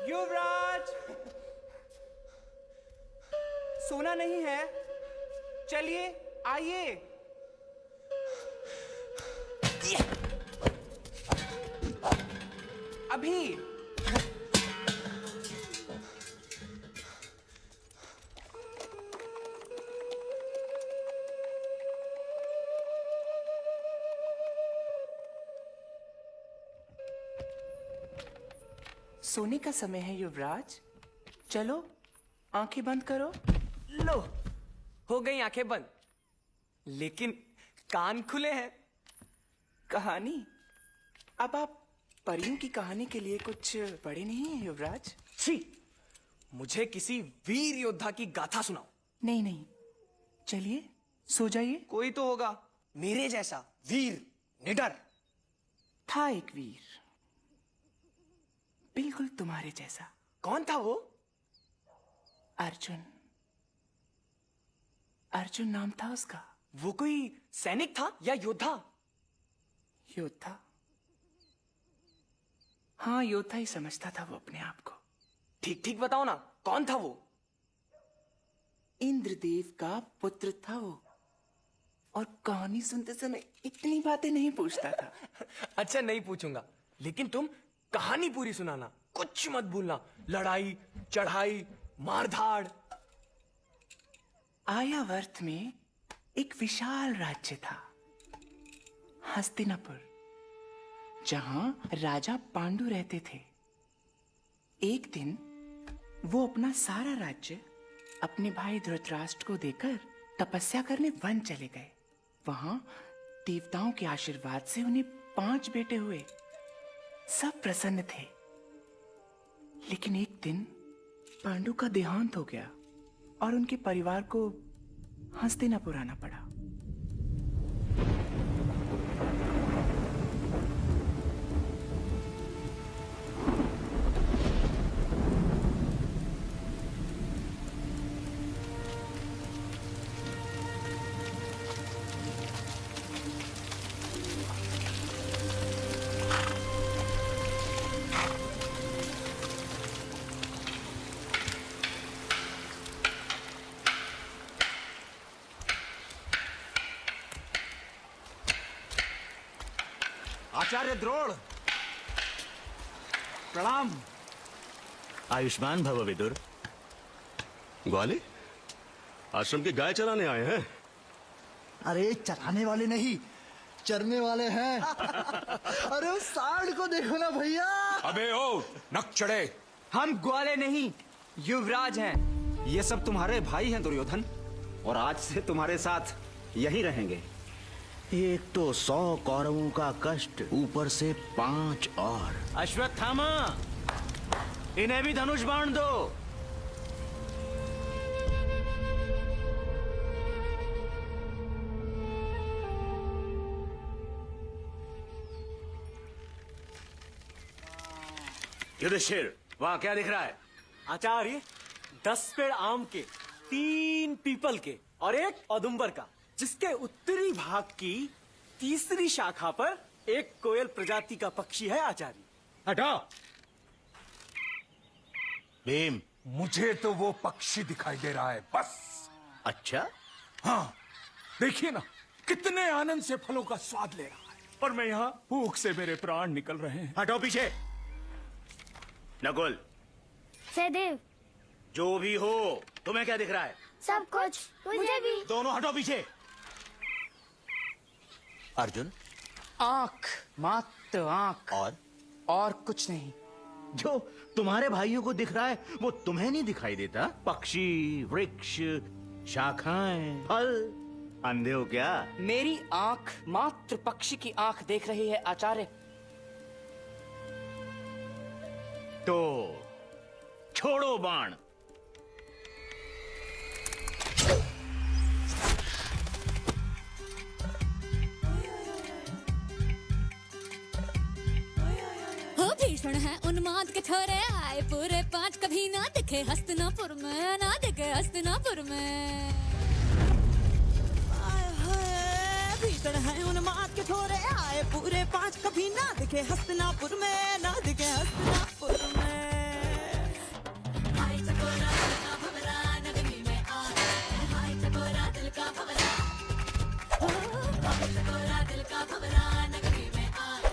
युवराज, सोना नहीं है, चलिए आइए। अभी सोने का समय है युवराज, चलो आंखें बंद करो। लो, हो गई आंखें बंद, लेकिन कान खुले हैं। कहानी? अब आप परियों की कहानी के लिए कुछ पढ़े नहीं हैं युवराज? छी, मुझे किसी वीर योद्धा की गाथा सुनाओ। नहीं नहीं, चलिए सो जाइए। कोई तो होगा मेरे जैसा वीर निडर। था एक वीर, बिल्कुल तुम्हारे जैसा। कौन था वो? अर्जुन। अर्जुन नाम था उसका। वो कोई सैनिक था या योद्धा? योद्धा। हाँ, योद्धा ही समझता था वो अपने आप को। ठीक ठीक बताओ ना, कौन था वो? इंद्रदेव का पुत्र था वो, और कहानी सुनते समय इतनी बातें नहीं पूछता था। अच्छा, नहीं पूछूंगा, लेकिन तुम कहानी पूरी सुनाना, कुछ मत भूलना। लड़ाई चढ़ाई मारधाड़। आयावर्त में एक विशाल राज्य था, हस्तिनापुर, जहां राजा पांडु रहते थे। एक दिन वो अपना सारा राज्य अपने भाई धृतराष्ट्र को देकर तपस्या करने वन चले गए। वहां देवताओं के आशीर्वाद से उन्हें 5 बेटे हुए। सब प्रसन्न थे, लेकिन एक दिन पांडु का देहांत हो गया और उनके परिवार को हस्तिनापुर आना पड़ा। आचार्य द्रोण, प्रणाम। आयुष्मान भव विदुर। ग्वाले, आश्रम की गाय चराने आए हैं? अरे चराने वाले नहीं, चरने वाले हैं। अरे उस सांड को देखो ना भैया। अबे ओ नक चढ़े। हम ग्वाले नहीं, युवराज हैं। ये सब तुम्हारे भाई हैं दुर्योधन, और आज से तुम्हारे साथ यहीं रहेंगे। एक तो 100 कौरवों का कष्ट, ऊपर से 5 और। अश्वत्थामा, इन्हें भी धनुष बाण दो। युधिष्ठिर, वहां क्या दिख रहा है? आचार्य, 10 पेड़ आम के, 3 पीपल के और 1 औदुंबर का, जिसके उत्तरी भाग की तीसरी शाखा पर एक कोयल प्रजाति का पक्षी है आचार्य। हटाओ। भीम। मुझे तो वो पक्षी दिखाई दे रहा है बस। अच्छा? हाँ, देखिए ना, कितने आनंद से फलों का स्वाद ले रहा है, और मैं यहाँ भूख से मेरे प्राण निकल रहे हैं। हटो पीछे। नकुल। सहदेव। जो भी हो, तुम्हें क्या दिख रहा है? सब कुछ। मुझे भी। दोनों हटो पीछे। अर्जुन, आंख, मात्र आंख, और कुछ नहीं। जो तुम्हारे भाइयों को दिख रहा है वो तुम्हें नहीं दिखाई देता? पक्षी, वृक्ष, शाखाएं, फल। अंधे हो क्या? मेरी आंख मात्र पक्षी की आंख देख रही है आचार्य। तो छोड़ो बाण। हो भीषण है उन्माद के छोरे आए पूरे 5 कभी ना दिखे हस्तिनापुर में, ना दिखे हस्तिनापुर में। भीषण है उन्माद के छोरे आए पूरे 5 कभी ना दिखे हस्तिनापुर में, ना दिखे हस्तिनापुर में। हाय चकोरा दिल का भंवरा नगरी में आए, हाय चकोरा दिल का भंवरा, हाय चकोरा दिल का भंवरा नगरी में आए,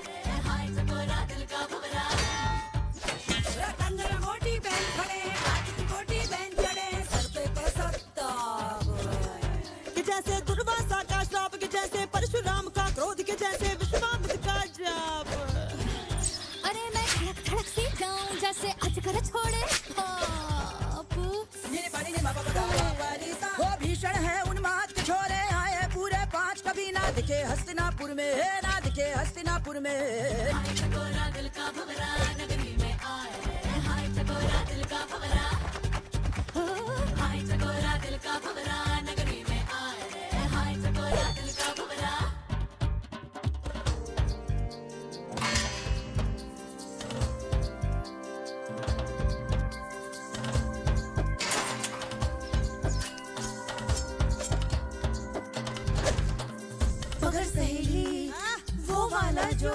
हाय चकोरा दिल का भंवरा। रतन मोटी बहन खड़े, कांच की मोटी बहन चढ़े, सर पे कसरता कि जैसे दुर्वासा का श्राप, कि जैसे परशुराम का क्रोध, के जैसे विश्वामित्र का जाप। अरे मैं धड़क धड़क सी जाऊं जैसे अजगर छोड़े पाप। वो भीषण है उन्माद के छोरे आए पूरे 5 कभी ना दिखे हस्तिनापुर में, ना दिखे हस्तिनापुर में। हाय चकोरा दिल का भंवरा नगरी में आए, हाय चकोरा दिल का भंवरा, हाय चकोरा दिल का भंवरा नगरी में आए, हाय चकोरा दिल का भंवरा। मगर सहेली वो वाला जो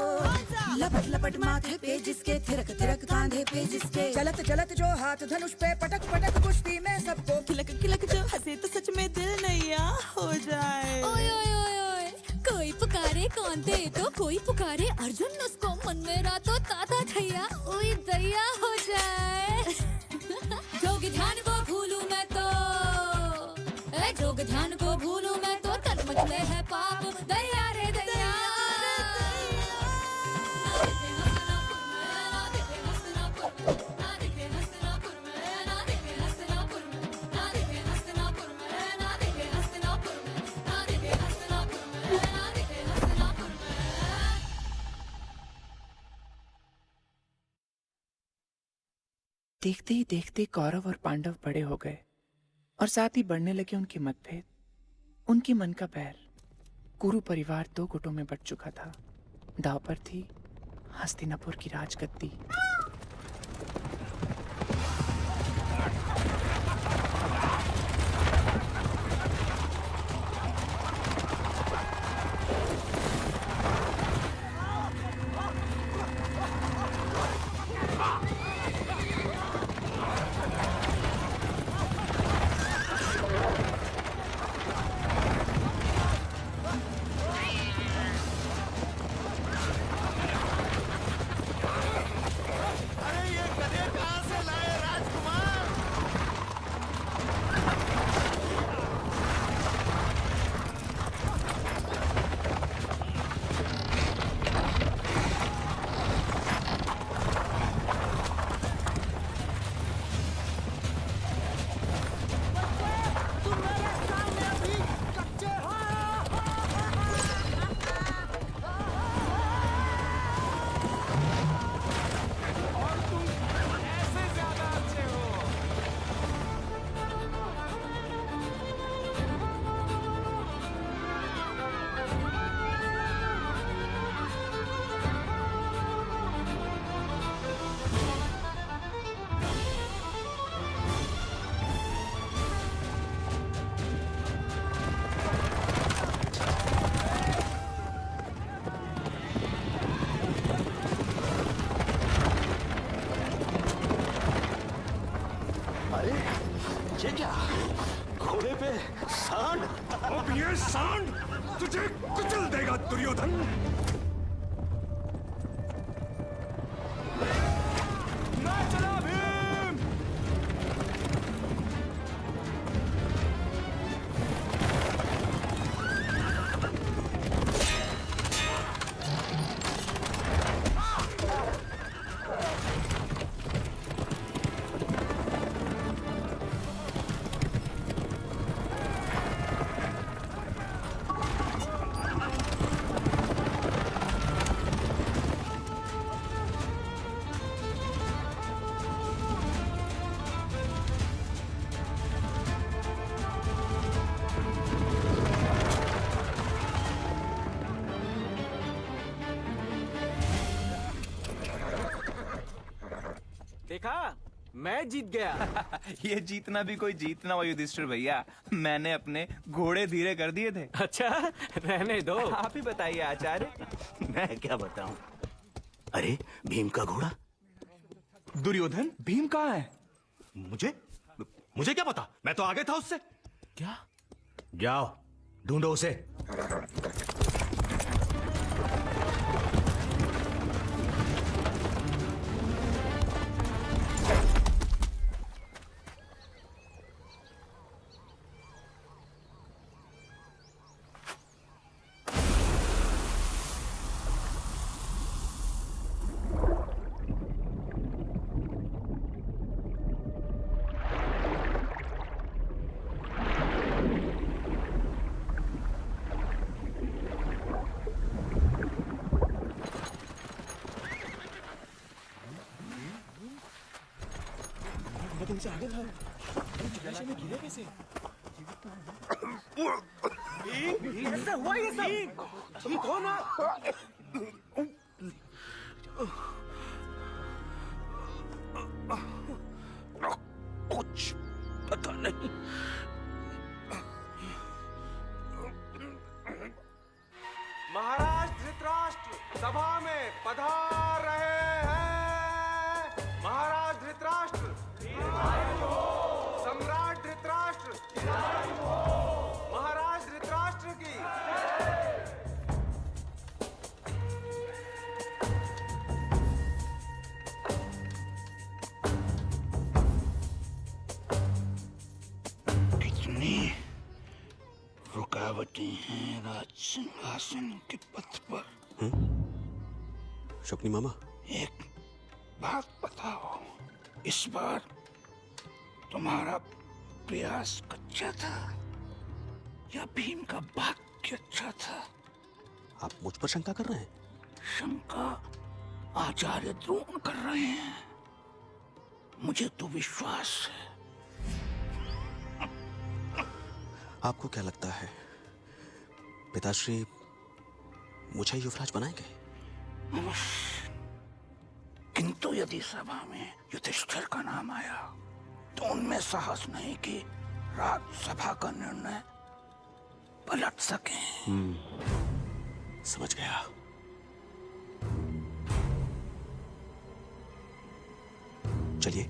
लपट लपट माथे पे जिसके, थिरक थिरक कांधे पे जिसके, चलत चलत जो हाथ धनुष पे, पटक पटक कुश्ती में सबको खिलक खिलक जो हंसे तो सच में दिल नैया हो जाए। ओए ओए ओए ओए, कोई पुकारे कौन दे तो कोई पुकारे अर्जुन, उसको मन मेरा तो ताता ठैया ओए दैया हो जाए। जोग ध्यान को भूलूं मैं तो, जोग ध्यान को भूलूं मैं तो, तन मचले है पाप दैया रे दैया। ना दिखे हस्तिनापुर में, ना दिखे हस्तिनापुर में, ना दिखे हस्तिनापुर में, ना दिखे हस्तिनापुर में, ना दिखे हस्तिनापुर में, ना दिखे हस्तिनापुर में, ना दिखे हस्तिनापुर में। देखते ही देखते कौरव और पांडव बड़े हो गए और साथ ही बढ़ने लगे उनके मतभेद, उनके मन का बैर। कुरु परिवार 2 गुटों में बट चुका था। दांव पर थी हस्तिनापुर की राजगद्दी। ये क्या? घोड़े पे सांड? अब ये सांड तुझे कुचल देगा दुर्योधन। ना चला भीम। था, मैं जीत गया। ये जीतना भी कोई जीतना हुआ युधिष्ठिर भैया, मैंने अपने घोड़े धीरे कर दिए थे। अच्छा, रहने दो। आप ही बताइए आचार्य। मैं क्या बताऊं? अरे भीम का घोड़ा। दुर्योधन, भीम कहाँ है? मुझे क्या पता, मैं तो आगे था उससे। क्या? जाओ ढूंढो उसे। कैसे हुआ ये सब? ठीक हो ना? कुछ पता नहीं। महाराज धृतराष्ट्र सभा में पधार रहे हैं। महाराज धृतराष्ट्र, सम्राट धृतराष्ट्र, महाराज धृतराष्ट्र की। कितनी रुकावटें हैं राज सिंहासन के पथ पर। शकुनी मामा, एक बात बताओ, इस बार तुम्हारा प्रयास कच्चा था या भीम का भाग्य अच्छा था? आप मुझ पर शंका कर रहे हैं? शंका आचार्य द्रोण कर रहे हैं, मुझे तो विश्वास है। आपको क्या लगता है पिताश्री मुझे युवराज बनाएंगे? अवश्य, किंतु यदि सभा में युधिष्ठिर का नाम आया तो उनमें साहस नहीं कि राज्यसभा का निर्णय पलट सके। समझ गया। चलिए।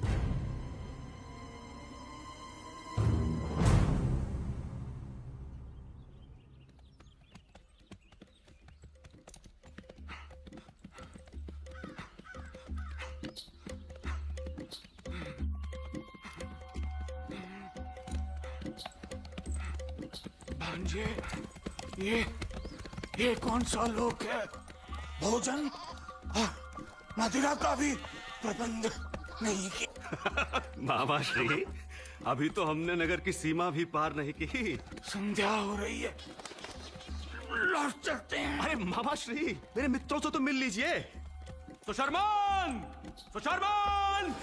भांजे, ये कौन सा लोक है? भोजन और मदिरा का भी प्रबंध नहीं किया। मामा श्री, अभी तो हमने नगर की सीमा भी पार नहीं की। संध्या हो रही है, लौट चलते हैं। अरे मामा श्री, मेरे मित्रों से तो मिल लीजिए। सुशर्मान, सुशर्मान!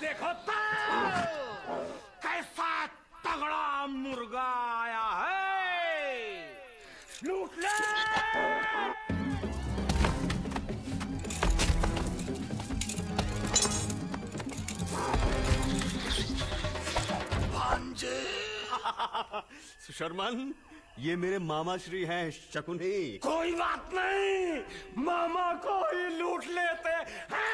देखो तो कैसा तगड़ा मुर्गा आया है, लूट ले। भांजे, सुशर्मान, ये मेरे मामा श्री हैं, शकुनी। कोई बात नहीं, मामा को ही लूट लेते हैं।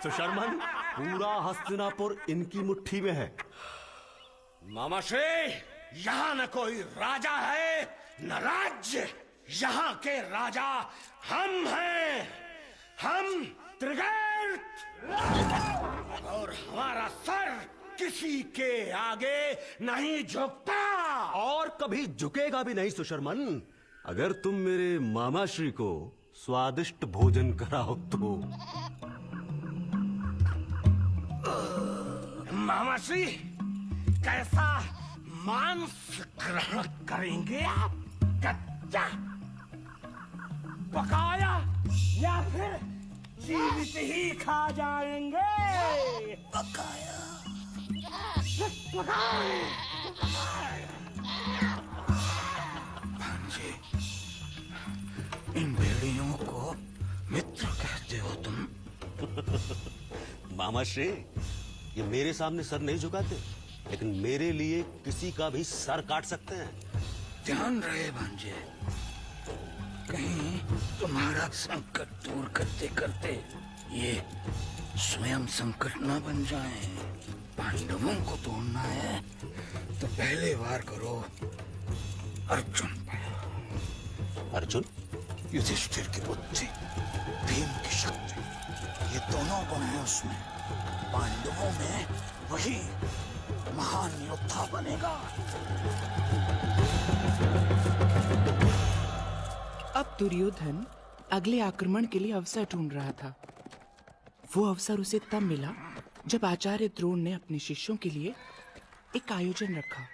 सुशर्मान, पूरा हस्तिनापुर इनकी मुट्ठी में है। मामा श्री, यहाँ न कोई राजा है न राज्य, यहाँ के राजा हम हैं, हम त्रिगर्त, और हमारा सर किसी के आगे नहीं झुकता और कभी झुकेगा भी नहीं। सुशर्मन, अगर तुम मेरे मामा श्री को स्वादिष्ट भोजन कराओ तो। मामा श्री, कैसा मांस ग्रहण करेंगे आप? कच्चा, पकाया या फिर जीवित ही खा जाएंगे? पकाया। भांजे, इन भेड़ियों को मित्र कहते हो तुम? मामा श्री, ये मेरे सामने सर नहीं झुकाते, लेकिन मेरे लिए किसी का भी सर काट सकते हैं। ध्यान रहे भांजे, कहीं तुम्हारा संकट दूर करते करते ये स्वयं संकट न बन जाए। पांडवों को तोड़ना है तो पहले वार करो अर्जुन पर। अर्जुन? युधिष्ठिर की बुद्धि, भीम की शक्ति, ये दोनों गुण हैं उसमें। पांडवों में वही महान योद्धा बनेगा। अब दुर्योधन अगले आक्रमण के लिए अवसर ढूंढ रहा था। वो अवसर उसे तब मिला जब आचार्य द्रोण ने अपने शिष्यों के लिए एक आयोजन रखा।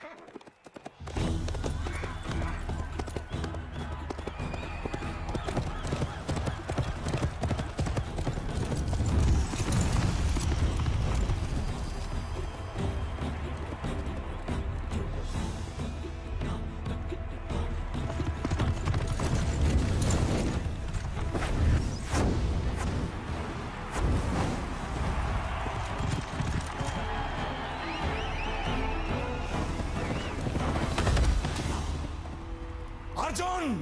अर्जुन!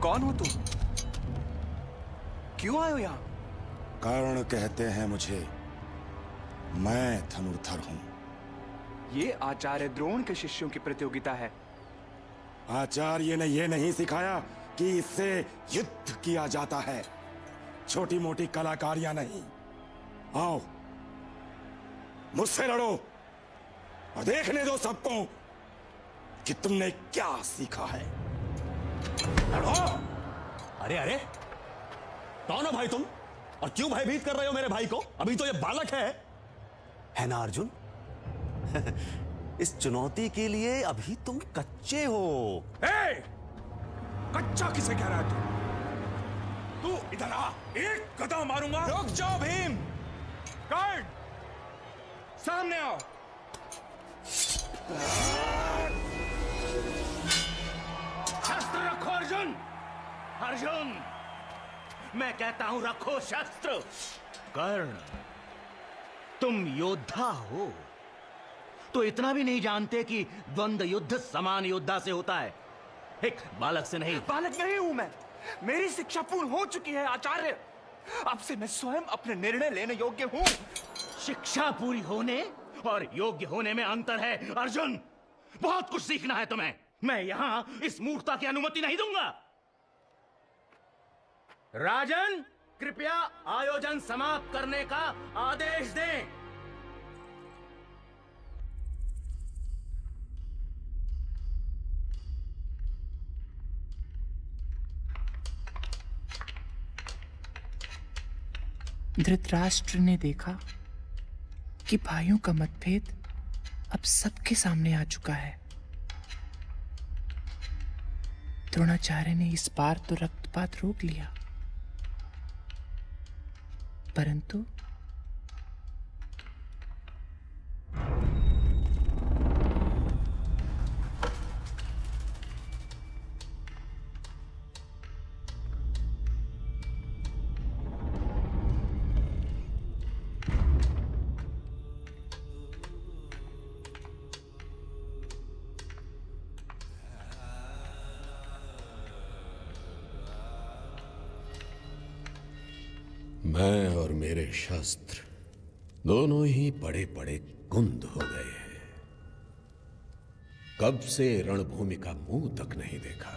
कौन हो तुम? क्यों आए हो यहाँ? कर्ण कहते हैं मुझे, मैं धनुर्धर हूं। ये आचार्य द्रोण के शिष्यों की प्रतियोगिता है। आचार्य ने यह नहीं सिखाया कि इससे युद्ध किया जाता है, छोटी मोटी कलाकारियां नहीं। आओ, मुझसे लड़ो और देखने दो सबको कि तुमने क्या सीखा है। लड़ो! अरे अरे, कौन हो भाई तुम? और क्यों भयभीत कर रहे हो मेरे भाई को? अभी तो ये बालक है ना अर्जुन? इस चुनौती के लिए अभी तुम कच्चे हो। ए! कच्चा किसे कह रहा है तू इधर आ, एक कदम मारूंगा। रुक जाओ भीम! कर्ण, सामने आओ। शस्त्र रखो अर्जुन! अर्जुन, मैं कहता हूं रखो शस्त्र। कर्ण, तुम योद्धा हो तो इतना भी नहीं जानते कि द्वंद्व युद्ध समान योद्धा से होता है, एक बालक से नहीं। बालक नहीं हूं मैं, मेरी शिक्षा पूर्ण हो चुकी है आचार्य। अब से मैं स्वयं अपने निर्णय लेने योग्य हूं। शिक्षा पूरी होने और योग्य होने में अंतर है अर्जुन। बहुत कुछ सीखना है तुम्हें। मैं यहां इस मूर्खता की अनुमति नहीं दूंगा। राजन, कृपया आयोजन समाप्त करने का आदेश दें। धृतराष्ट्र ने देखा कि भाइयों का मतभेद अब सबके सामने आ चुका है। द्रोणाचार्य ने इस बार तो रक्तपात रोक लिया, परंतु मैं और मेरे शस्त्र दोनों ही बड़े बड़े कुंद हो गए हैं। कब से रणभूमि का मुंह तक नहीं देखा।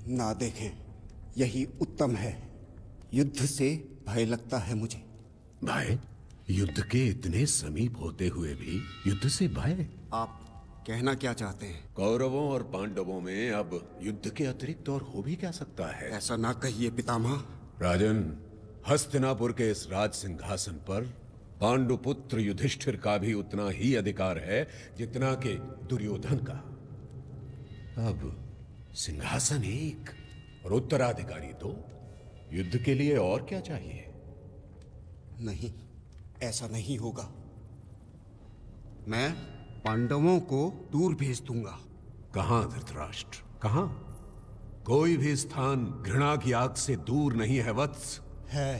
ना देखें, यही उत्तम है। युद्ध से भय लगता है मुझे। भय? युद्ध के इतने समीप होते हुए भी युद्ध से भय? आप कहना क्या चाहते हैं? कौरवों और पांडवों में अब युद्ध के अतिरिक्त और हो भी क्या सकता है? ऐसा ना कहिए पितामह। राजन, हस्तिनापुर के इस राज सिंहासन पर पांडुपुत्र युधिष्ठिर का भी उतना ही अधिकार है जितना कि दुर्योधन का। अब सिंहासन एक और उत्तराधिकारी दो। युद्ध के लिए और क्या चाहिए? नहीं, ऐसा नहीं होगा। मैं पांडवों को दूर भेज दूंगा। कहां धृतराष्ट्र, कहां? कोई भी स्थान घृणा की आग से दूर नहीं है वत्स। है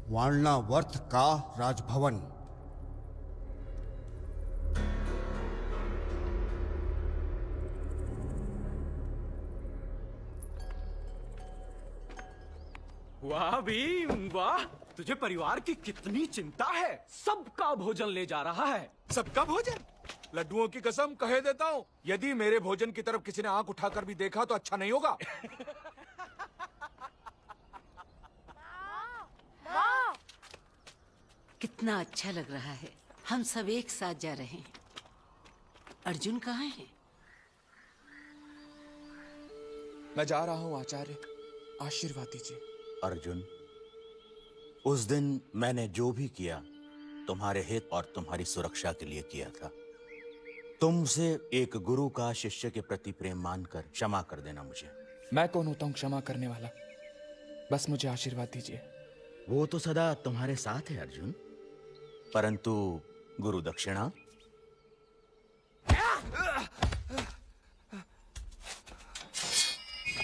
वारणावर्त का राजभवन। वाह भीम वाह, तुझे परिवार की कितनी चिंता है। सबका भोजन ले जा रहा है। सबका भोजन? लड्डुओं की कसम कहे देता हूँ, यदि मेरे भोजन की तरफ किसी ने आंख उठाकर भी देखा तो अच्छा नहीं होगा। कितना अच्छा लग रहा है, हम सब एक साथ जा रहे हैं। अर्जुन कहाँ है? मैं जा रहा हूँ आचार्य, आशीर्वाद दीजिए। अर्जुन, उस दिन मैंने जो भी किया तुम्हारे हित और तुम्हारी सुरक्षा के लिए किया था। तुमसे एक गुरु का शिष्य के प्रति प्रेम मानकर क्षमा कर देना मुझे। मैं कौन होता हूँ क्षमा करने वाला? बस मुझे आशीर्वाद दीजिए। वो तो सदा तुम्हारे साथ है अर्जुन, परंतु गुरु दक्षिणा?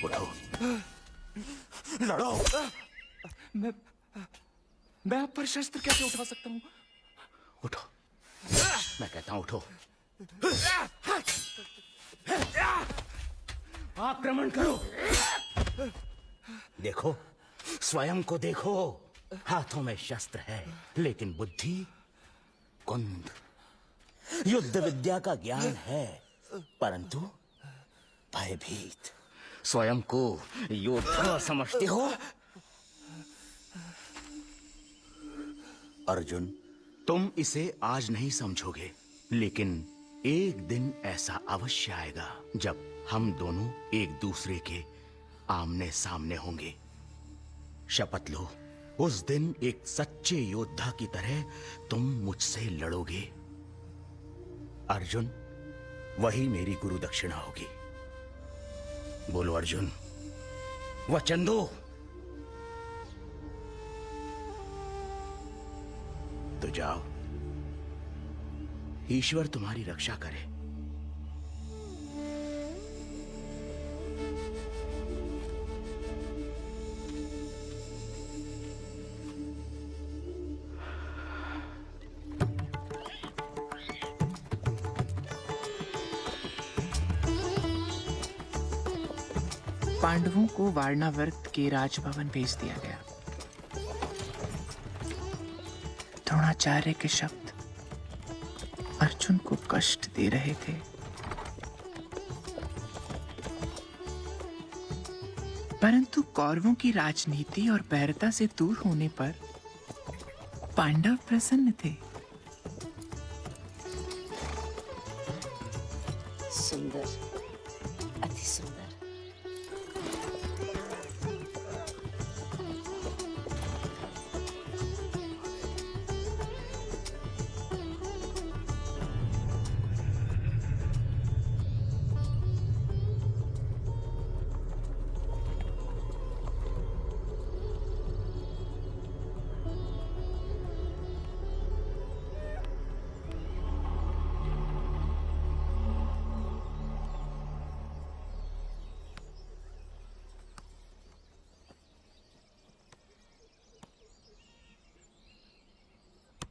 उठो, लड़ो। मैं आप पर शस्त्र कैसे उठा सकता हूँ? उठो, मैं कहता हूं उठो। आक्रमण करो। देखो, स्वयं को देखो। हाथों में शस्त्र है लेकिन बुद्धि कुंद। युद्ध विद्या का ज्ञान है परंतु भयभीत। स्वयं को योद्धा समझते हो? अर्जुन, तुम इसे आज नहीं समझोगे, लेकिन एक दिन ऐसा अवश्य आएगा जब हम दोनों एक दूसरे के आमने सामने होंगे। शपथ लो, उस दिन एक सच्चे योद्धा की तरह तुम मुझसे लड़ोगे। अर्जुन, वही मेरी गुरु दक्षिणा होगी। बोलो अर्जुन, वचन दो। तो जाओ, ईश्वर तुम्हारी रक्षा करे। पांडवों को वारणावर्त के राजभवन भेज दिया गया। द्रोणाचार्य के शब्द अर्जुन को कष्ट दे रहे थे। परंतु कौरवों की राजनीति और बैरता से दूर होने पर पांडव प्रसन्न थे। सुंदर, अति सुंदर।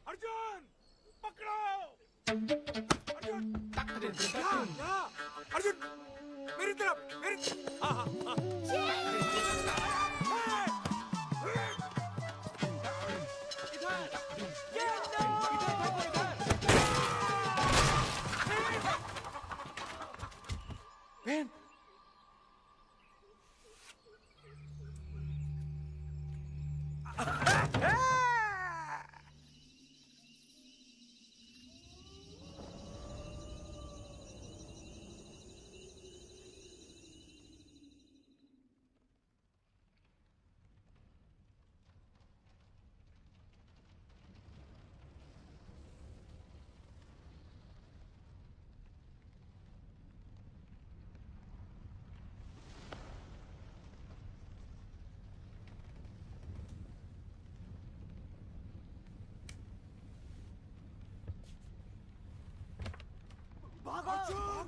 अर्जुन, पकड़ो! अर्जुन, यहाँ, अर्जुन, मेरी तरफ, हाँ, हाँ, हाँ। बहन, अर्जुन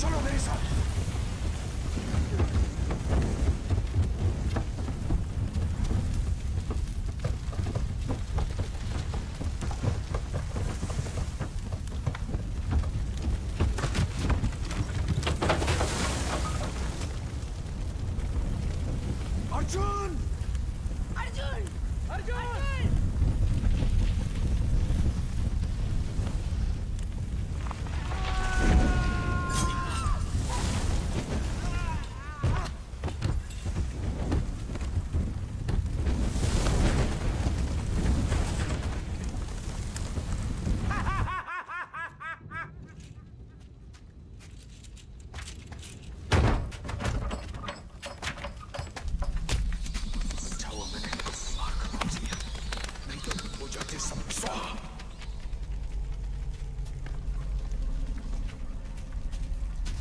चलो मेरे साथ। अर्जुन! अर्जुन अर्जुन!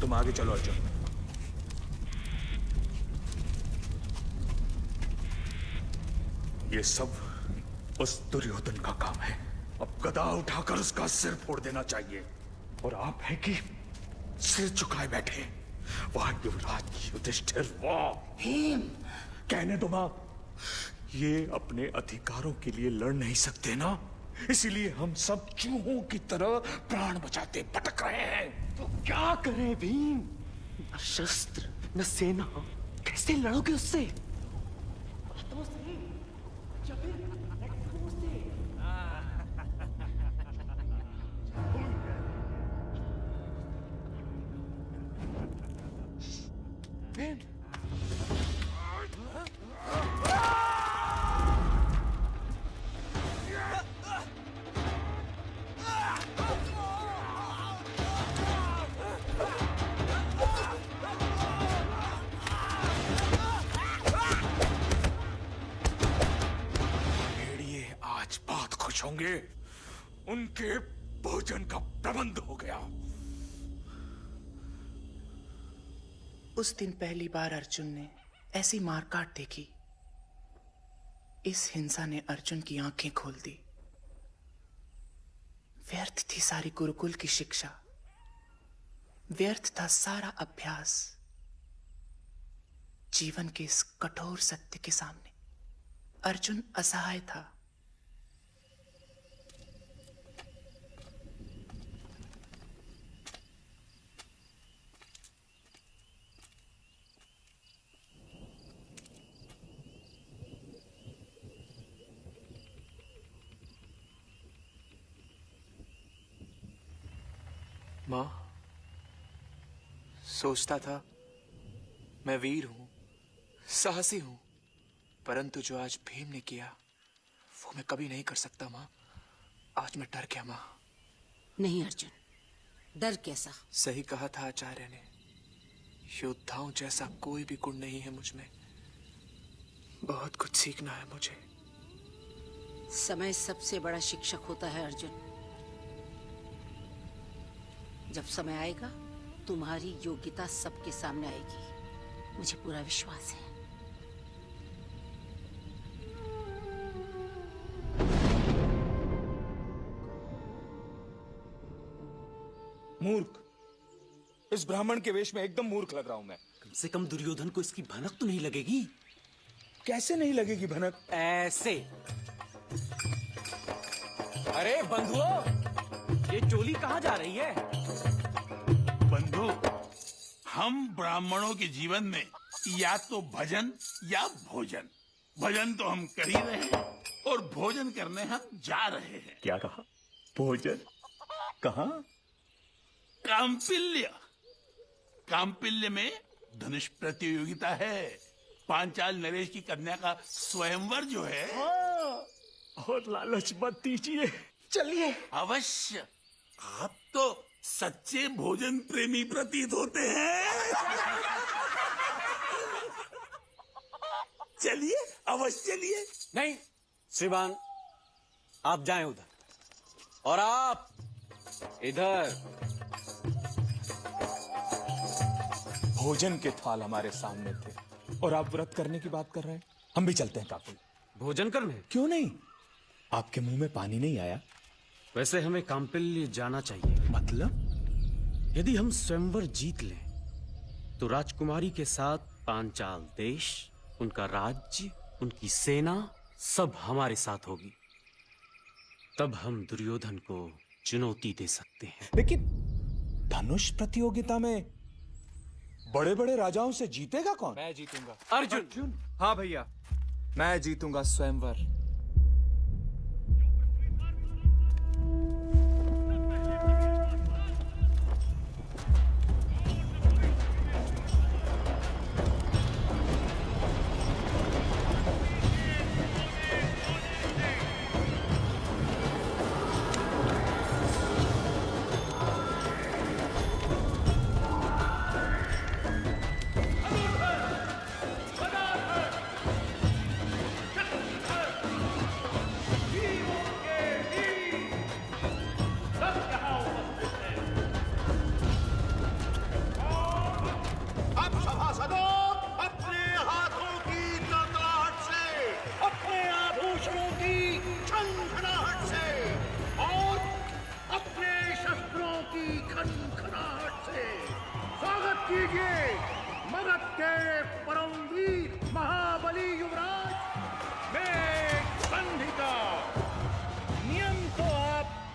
तुम आगे चलो अर्जुन। ये सब उस दुर्योधन का काम है। अब गदा उठाकर उसका सिर फोड़ देना चाहिए। और आप है कि सिर झुकाए बैठे। वाह युवराज युधिष्ठिर, वाह। भीम! कहने दो मां, ये अपने अधिकारों के लिए लड़ नहीं सकते ना, इसीलिए हम सब चूहों की तरह प्राण बचाते भटक रहे हैं। तो क्या करें भीम? न शस्त्र न सेना, कैसे लड़ोगे उससे? होंगे। उनके भोजन का प्रबंध हो गया। उस दिन पहली बार अर्जुन ने ऐसी मारकाट देखी। इस हिंसा ने अर्जुन की आंखें खोल दी। व्यर्थ थी सारी गुरुकुल की शिक्षा, व्यर्थ था सारा अभ्यास। जीवन के इस कठोर सत्य के सामने अर्जुन असहाय था। मां, सोचता था मैं वीर हूं, साहसी हूं, परंतु जो आज भीम ने किया वो मैं कभी नहीं कर सकता मां। आज मैं डर गया मां। नहीं अर्जुन, डर कैसा? सही कहा था आचार्य ने, योद्धाओं जैसा कोई भी गुण नहीं है मुझ में। बहुत कुछ सीखना है मुझे। समय सबसे बड़ा शिक्षक होता है अर्जुन। जब समय आएगा तुम्हारी योग्यता सबके सामने आएगी, मुझे पूरा विश्वास है। मूर्ख, इस ब्राह्मण के वेश में एकदम मूर्ख लग रहा हूं मैं। कम से कम दुर्योधन को इसकी भनक तो नहीं लगेगी? कैसे नहीं लगेगी भनक? ऐसे। अरे बंधुओं, ये चोली कहाँ जा रही है? बंधु, हम ब्राह्मणों के जीवन में या तो भजन या भोजन। भजन तो हम कर ही रहे हैं और भोजन करने हम जा रहे हैं। क्या कहा? भोजन? कहाँ? काम्पिल्य। काम्पिल्य में धनुष प्रतियोगिता है। पांचाल नरेश की कन्या का स्वयंवर जो है। और लालच मत दीजिए, चलिए। अवश्य। आप तो सच्चे भोजन प्रेमी प्रतीत होते हैं। चलिए, अवश्य चलिए। नहीं श्रीमान, आप जाएं उधर और आप इधर। भोजन के थाल हमारे सामने थे और आप व्रत करने की बात कर रहे हैं। हम भी चलते हैं काफी। भोजन करने। क्यों नहीं? आपके मुंह में पानी नहीं आया? वैसे हमें कांपिल्य जाना चाहिए। मतलब? यदि हम स्वयंवर जीत लें तो राजकुमारी के साथ पांचाल देश, उनका राज्य, उनकी सेना सब हमारे साथ होगी। तब हम दुर्योधन को चुनौती दे सकते हैं। लेकिन धनुष प्रतियोगिता में बड़े बड़े राजाओं से जीतेगा कौन? मैं जीतूंगा। अर्जुन। हाँ भैया, मैं जीतूंगा स्वयंवर।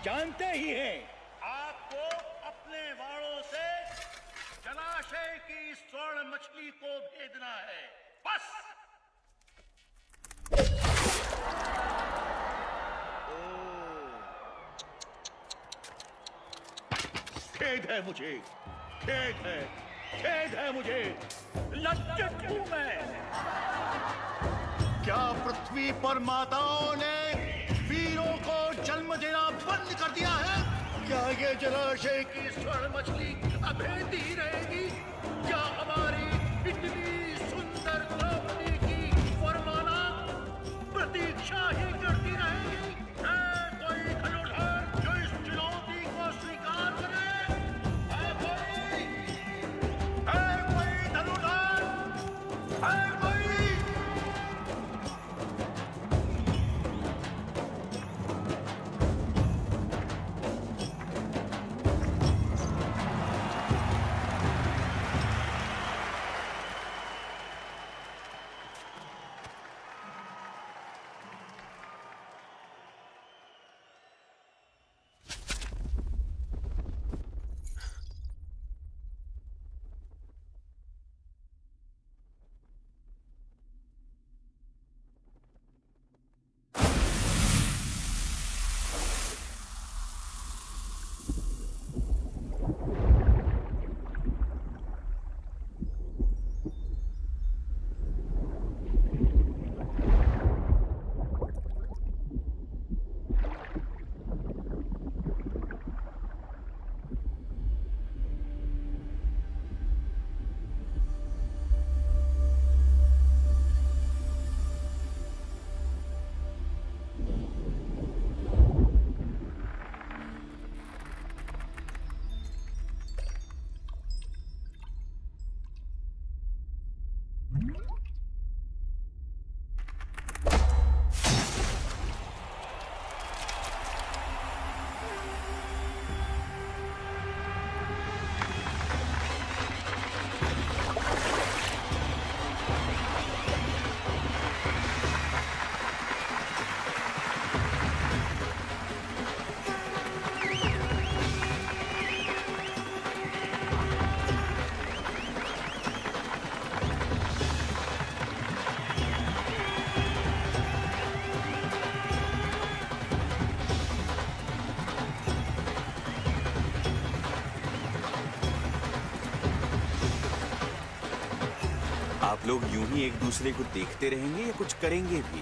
जानते ही हैं, आपको अपने वाणों से जलाशय की स्वर्ण मछली को भेदना है, बस। खेद है मुझे, खेद है मुझे, लज्जित हूं मैं। क्या पृथ्वी पर माताओं ने वीरों को जन्म देना बंद कर दिया है? क्या ये जलाशय की स्वर्ण मछली अभेदी रहेगी? क्या हमारी इतनी सुंदर द्रौपदी की वरमाला प्रतीक्षा ही करती रहेगी? है कोई धनुर्धर जो इस चुनौती को स्वीकार करे? है कोई धनुर्धर? है कोई? आप लोग यूं ही एक दूसरे को देखते रहेंगे या कुछ करेंगे भी?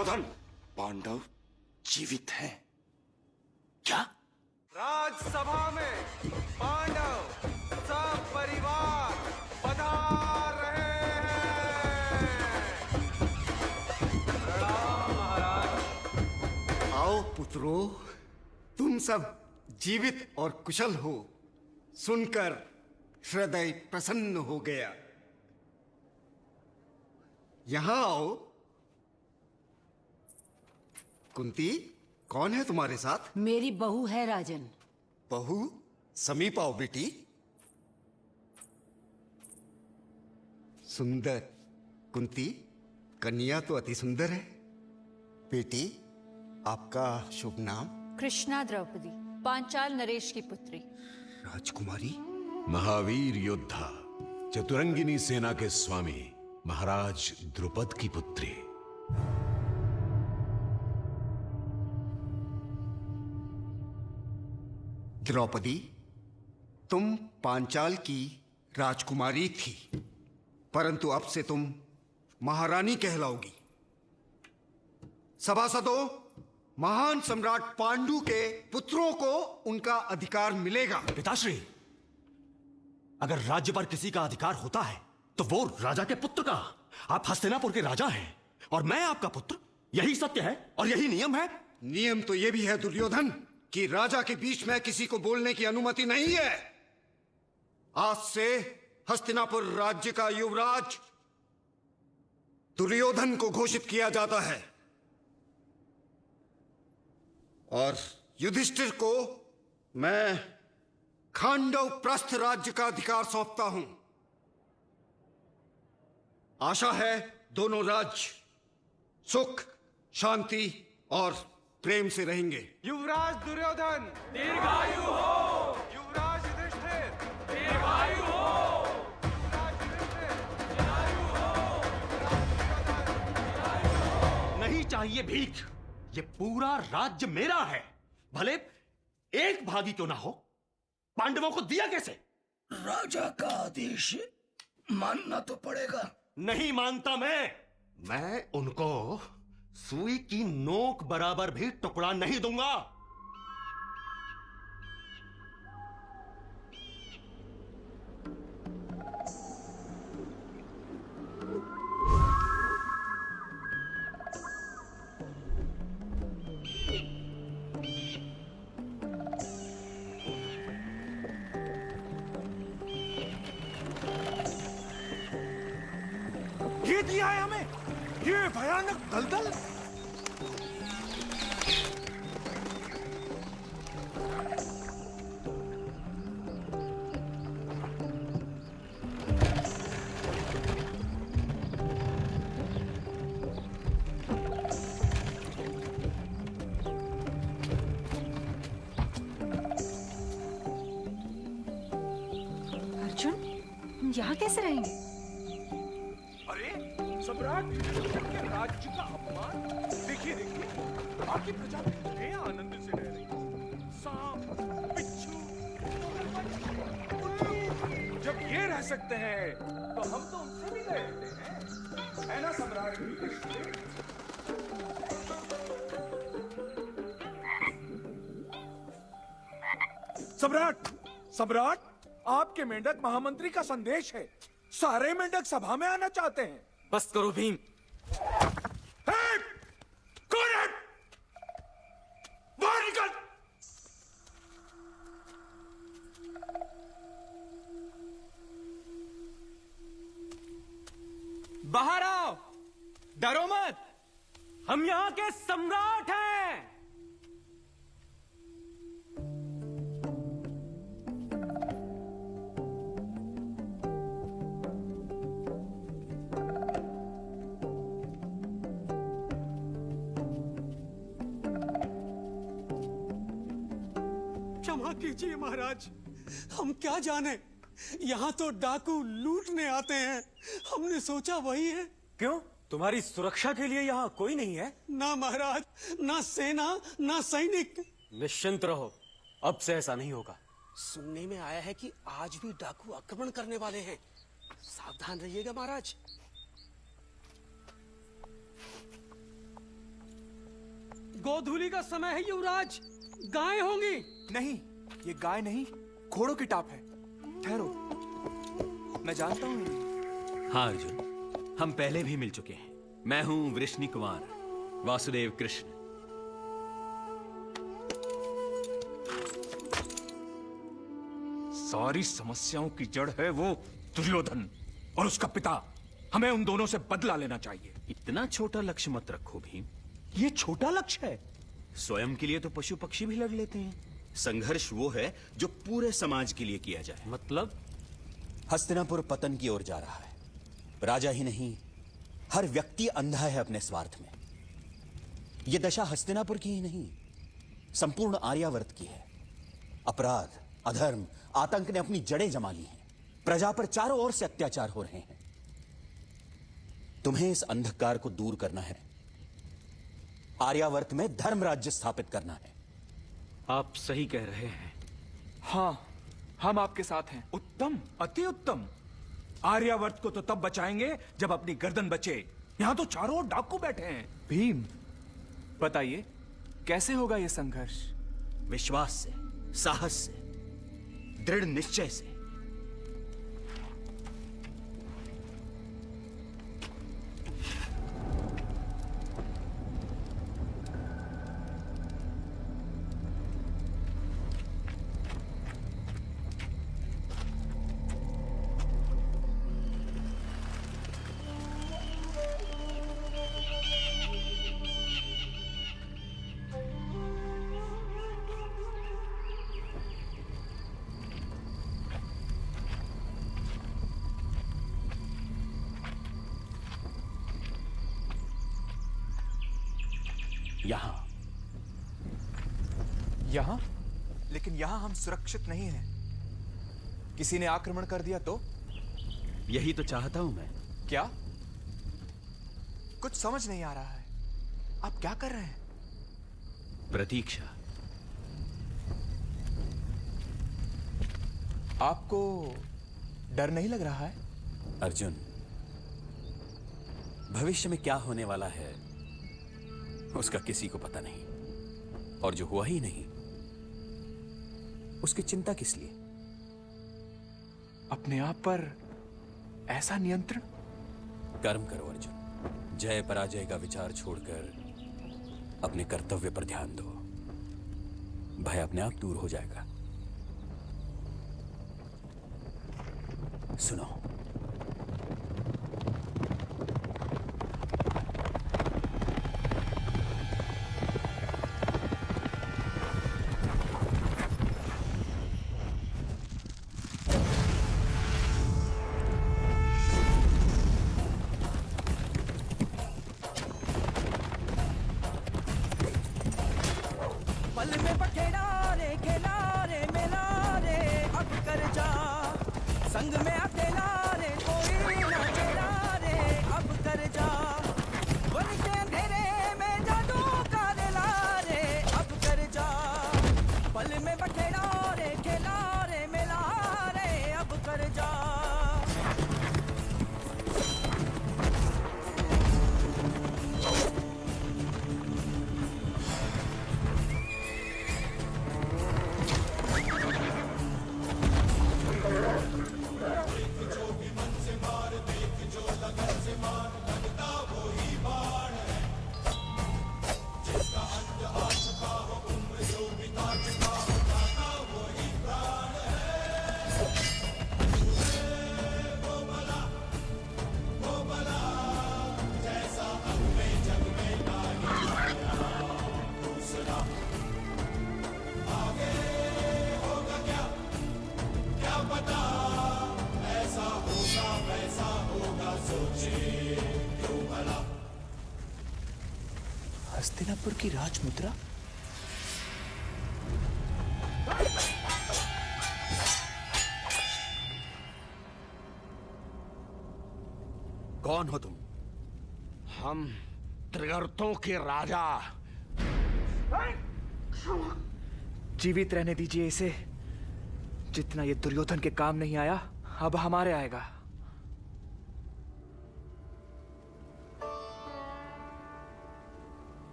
दुर्योधन, पांडव जीवित हैं। क्या? राजसभा में पांडव सब परिवार पधार रहे हैं। प्रणाम महाराज। आओ पुत्रों, तुम सब जीवित और कुशल हो, सुनकर हृदय प्रसन्न हो गया। यहां आओ। कुंती, कौन है तुम्हारे साथ? मेरी बहू है राजन। बहू, समीप आओ बेटी। सुंदर। कुंती, कन्या तो अति सुंदर है। बेटी, आपका शुभ नाम? कृष्णा द्रौपदी, पांचाल नरेश की पुत्री। राजकुमारी? महावीर योद्धा, चतुरंगिनी सेना के स्वामी महाराज द्रुपद की पुत्री। द्रौपदी, तुम पांचाल की राजकुमारी थी, परंतु अब से तुम महारानी कहलाओगी। सभासदों, महान सम्राट पांडु के पुत्रों को उनका अधिकार मिलेगा। पिताश्री, अगर राज्य पर किसी का अधिकार होता है तो वो राजा के पुत्र का। आप हस्तिनापुर के राजा हैं और मैं आपका पुत्र। यही सत्य है और यही नियम है। नियम तो यह भी है दुर्योधन कि राजा के बीच में किसी को बोलने की अनुमति नहीं है। आज से हस्तिनापुर राज्य का युवराज दुर्योधन को घोषित किया जाता है और युधिष्ठिर को मैं खांडव प्रस्थ राज्य का अधिकार सौंपता हूं। आशा है दोनों राज्य सुख, शांति और प्रेम से रहेंगे। युवराज दुर्योधन दीर्घायु हो। युवराज युधिष्ठिर दीर्घायु हो। युवराज युधिष्ठिर दीर्घायु हो। नहीं चाहिए भीख। ये पूरा राज्य मेरा है, भले एक भागी क्यों ना हो। पांडवों को दिया कैसे? राजा का आदेश मानना तो पड़ेगा। नहीं मानता मैं उनको सुई की नोक बराबर भी टुकड़ा नहीं दूंगा। ये दिया है हमें, ये भयानक दलदल। अर्जुन, हम यहाँ कैसे रहेंगे? अरे सम्राट युधिष्ठिर के राज्य का अपमान। देखिए देखिए, बाकी प्रजा कितने आनंद से रह रही है। सांप, बिच्छू, उल्लू, जब ये रह सकते हैं तो हम तो उनसे भी रहते हैं, है ना सम्राट युधिष्ठिर? सम्राट, सम्राट, आपके मेंढक महामंत्री का संदेश है। सारे मेंढक सभा में आना चाहते हैं। बस करो भीम। कौन है? बाहर निकल। बाहर आओ, डरो मत, हम यहाँ के सम्राट हैं। क्षमा कीजिए महाराज, हम क्या जाने, यहाँ तो डाकू लूटने आते हैं। हमने सोचा वही है। क्यों, तुम्हारी सुरक्षा के लिए यहाँ कोई नहीं है? ना महाराज, ना सेना, ना सैनिक। निश्चिंत रहो, अब से ऐसा नहीं होगा। सुनने में आया है कि आज भी डाकू आक्रमण करने वाले हैं। सावधान रहिएगा महाराज। गोधूली का समय है युवराज, गाय होंगी। नहीं, ये गाय नहीं, घोड़ों की टाप है। ठहरो, मैं जानता हूं इन्हें। हाँ अर्जुन, हम पहले भी मिल चुके हैं। मैं हूं वृष्णि कुमार, वासुदेव कृष्ण। सारी समस्याओं की जड़ है वो दुर्योधन और उसका पिता। हमें उन दोनों से बदला लेना चाहिए। इतना छोटा लक्ष्य मत रखो भीम। ये छोटा लक्ष्य है। स्वयं के लिए तो पशु पक्षी भी लड़ लेते हैं। संघर्ष वो है जो पूरे समाज के लिए किया जाए। मतलब? हस्तिनापुर पतन की ओर जा रहा है। राजा ही नहीं, हर व्यक्ति अंधा है अपने स्वार्थ में। यह दशा हस्तिनापुर की ही नहीं, संपूर्ण आर्यावर्त की है। अपराध, अधर्म, आतंक ने अपनी जड़ें जमा ली हैं। प्रजा पर चारों ओर से अत्याचार हो रहे हैं। तुम्हें इस अंधकार को दूर करना है। आर्यावर्त में धर्म राज्य स्थापित करना है। आप सही कह रहे हैं। हाँ, हम आपके साथ हैं। उत्तम, अति उत्तम। आर्यावर्त को तो तब बचाएंगे जब अपनी गर्दन बचे। यहां तो चारों ओर डाकू बैठे हैं। भीम, बताइए कैसे होगा यह संघर्ष? विश्वास से, साहस से, दृढ़ निश्चय से। यहां? लेकिन यहां हम सुरक्षित नहीं हैं। किसी ने आक्रमण कर दिया तो? यही तो चाहता हूं मैं। क्या? कुछ समझ नहीं आ रहा है। आप क्या कर रहे हैं? प्रतीक्षा। आपको डर नहीं लग रहा है? अर्जुन, भविष्य में क्या होने वाला है उसका किसी को पता नहीं, और जो हुआ ही नहीं उसकी चिंता किस लिए? अपने आप पर ऐसा नियंत्रण? कर्म करो अर्जुन। जय पराजय का विचार छोड़कर अपने कर्तव्य पर ध्यान दो। भय अपने आप दूर हो जाएगा। सुनो, पल में पखेड़ा रे खेला रे मेला रे अब कर जा संग में अकेला रे कोई ना तेरा रे अब कर जा वन के अंधेरे में जादू का रेला रे अब कर जा पल में पखेड़ा रे खेला रे मेला रे अब कर जा। हस्तिनापुर की राजमुद्रा? कौन हो तुम? हम त्रिगर्तों के राजा। जीवित रहने दीजिए इसे। जितना ये दुर्योधन के काम नहीं आया, अब हमारे आएगा।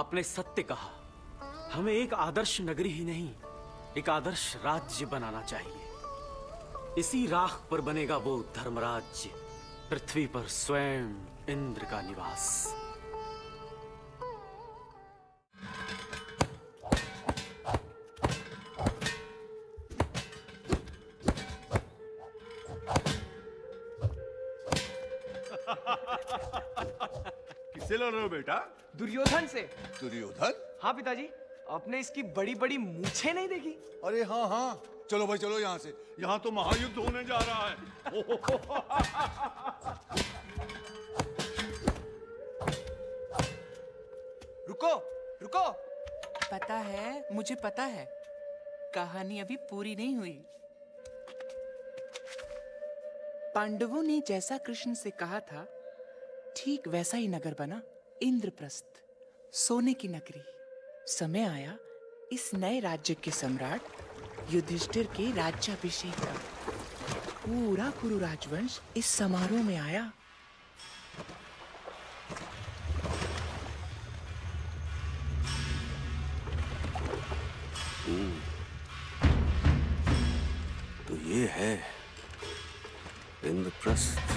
आपने सत्य कहा। हमें एक आदर्श नगरी ही नहीं, एक आदर्श राज्य बनाना चाहिए। इसी राह पर बनेगा वो धर्मराज्य, पृथ्वी पर स्वयं इंद्र का निवास। किससे लड़ रहे हो बेटा? दुर्योधन से। दुर्योधन? हाँ पिताजी, आपने इसकी बड़ी बड़ी मूछें नहीं देखी? अरे हाँ हाँ, चलो भाई चलो यहाँ से, यहाँ तो महायुद्ध होने जा रहा है। रुको रुको। पता है, मुझे पता है, कहानी अभी पूरी नहीं हुई। पांडवों ने जैसा कृष्ण से कहा था, ठीक वैसा ही नगर बना, इंद्रप्रस्थ, सोने की नगरी। समय आया इस नए राज्य के सम्राट युधिष्ठिर के राज्याभिषेक का। पूरा कुरु राजवंश इस समारोह में आया। तो ये है इंद्रप्रस्थ।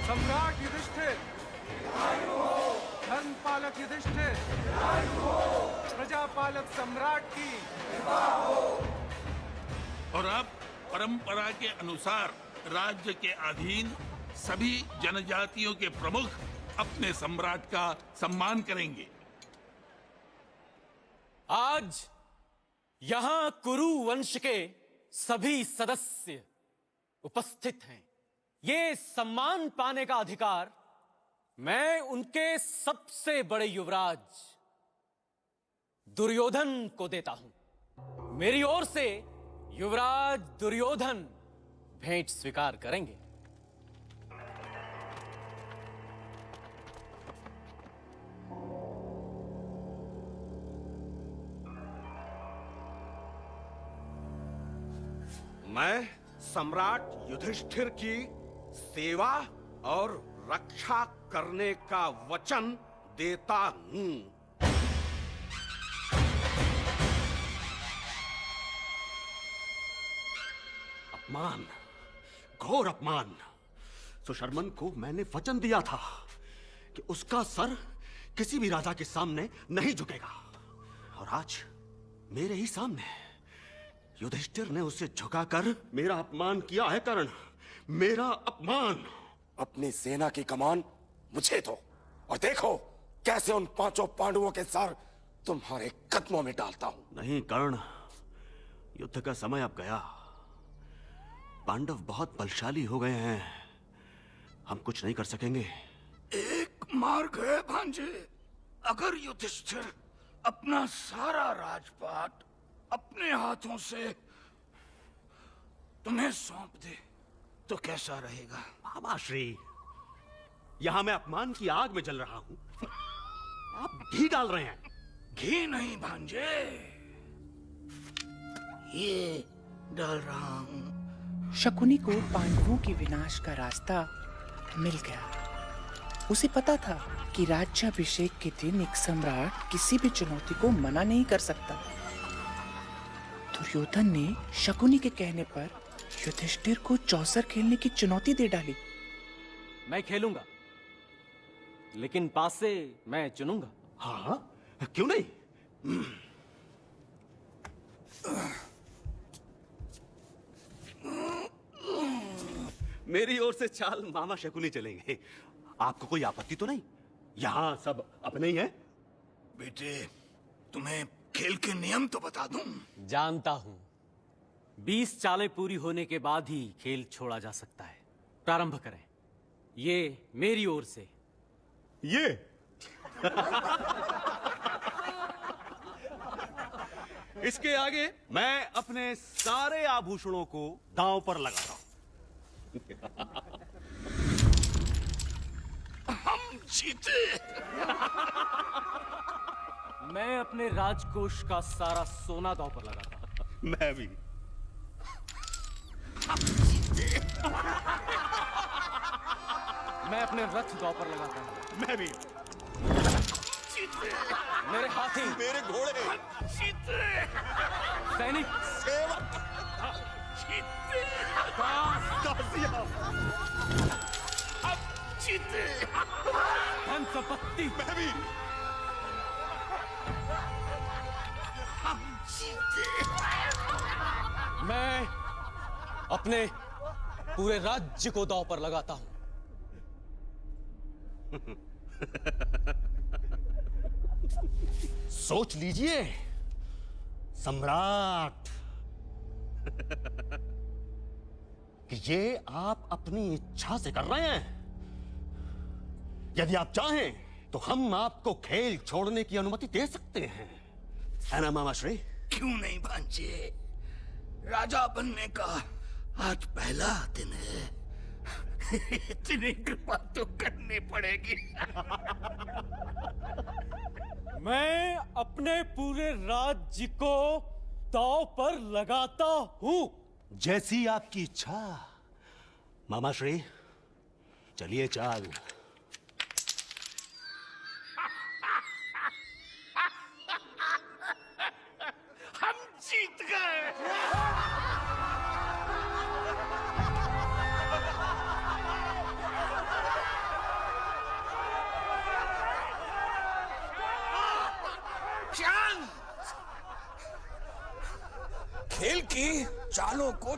सम्राट युधिष्ठिर, धर्मपालक युधिष्ठिर, प्रजापालक सम्राट की। और अब परंपरा के अनुसार राज्य के अधीन सभी जनजातियों के प्रमुख अपने सम्राट का सम्मान करेंगे। आज यहां कुरु वंश के सभी सदस्य उपस्थित हैं। ये सम्मान पाने का अधिकार मैं उनके सबसे बड़े युवराज दुर्योधन को देता हूं। मेरी ओर से युवराज दुर्योधन भेंट स्वीकार करेंगे। मैं सम्राट युधिष्ठिर की सेवा और रक्षा करने का वचन देता हूं। अपमान, घोर अपमान। सुशर्मन को मैंने वचन दिया था कि उसका सर किसी भी राजा के सामने नहीं झुकेगा, और आज मेरे ही सामने युधिष्ठिर ने उसे झुकाकर मेरा अपमान किया है। कर्ण, मेरा अपमान। अपनी सेना की कमान मुझे दो और देखो कैसे उन 5 पांडवों के सर तुम्हारे कदमों में डालता हूं। नहीं कर्ण, युद्ध का समय अब गया। पांडव बहुत बलशाली हो गए हैं, हम कुछ नहीं कर सकेंगे। एक मार्ग है भांजे। अगर युधिष्ठिर अपना सारा राजपाट अपने हाथों से तुम्हें सौंप दे तो कैसा रहेगा? मामा श्री, यहां मैं अपमान की आग में जल रहा हूं, आप घी डाल रहे हैं। घी नहीं भांजे, ये डाल रहा हूं। शकुनी को पांडवों के विनाश का रास्ता मिल गया। उसे पता था कि राज्याभिषेक के दिन एक सम्राट किसी भी चुनौती को मना नहीं कर सकता। दुर्योधन ने शकुनी के कहने पर युधिष्ठिर को चौसर खेलने की चुनौती दे डाली। मैं खेलूंगा, लेकिन पास से मैं चुनूंगा। हाँ, क्यों नहीं? मेरी ओर से चाल मामा शकुनी चलेंगे। आपको कोई आपत्ति तो नहीं? यहाँ सब अपने ही हैं। बेटे, तुम्हें खेल के नियम तो बता दूं। जानता हूं, 20 चालें पूरी होने के बाद ही खेल छोड़ा जा सकता है। प्रारंभ करें। ये मेरी ओर से। ये इसके आगे मैं अपने सारे आभूषणों को दांव पर लगाता हूं। हम जीते। मैं अपने राजकोष का सारा सोना दांव पर लगाता। मैं भी। मैं अपने रथ दांव पर लगाता हूँ। मैं भी। मेरे हाथी, मेरे घोड़े, सैनिक, सेवक, दासियां, धन संपत्ति, मैं भी। मैं अपने पूरे राज्य को दांव पर लगाता हूं। सोच लीजिए सम्राट कि ये आप अपनी इच्छा से कर रहे हैं। यदि आप चाहें तो हम आपको खेल छोड़ने की अनुमति दे सकते हैं, है ना मामा श्री? क्यों नहीं भांजे, राजा बनने का आज पहला दिन है। इतनी कृपा तो करनी पड़ेगी। मैं अपने पूरे राज्य को दांव पर लगाता हूं। जैसी आपकी इच्छा मामा श्री, चलिए चाल। हम जीत गए। खेल की चालों को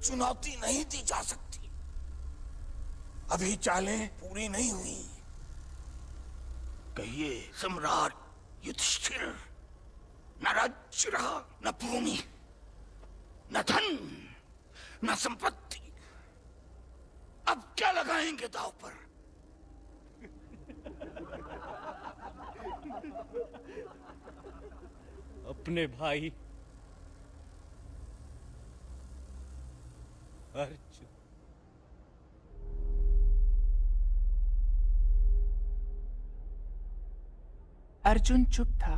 चुनौती नहीं दी जा सकती। अभी चालें पूरी नहीं हुई। कहिए सम्राट युधिष्ठिर, न राज्य रहा, न भूमि, न धन, न संपत्ति। अब क्या लगाएंगे दांव पर? अपने भाई अर्जुन। अर्जुन चुप था।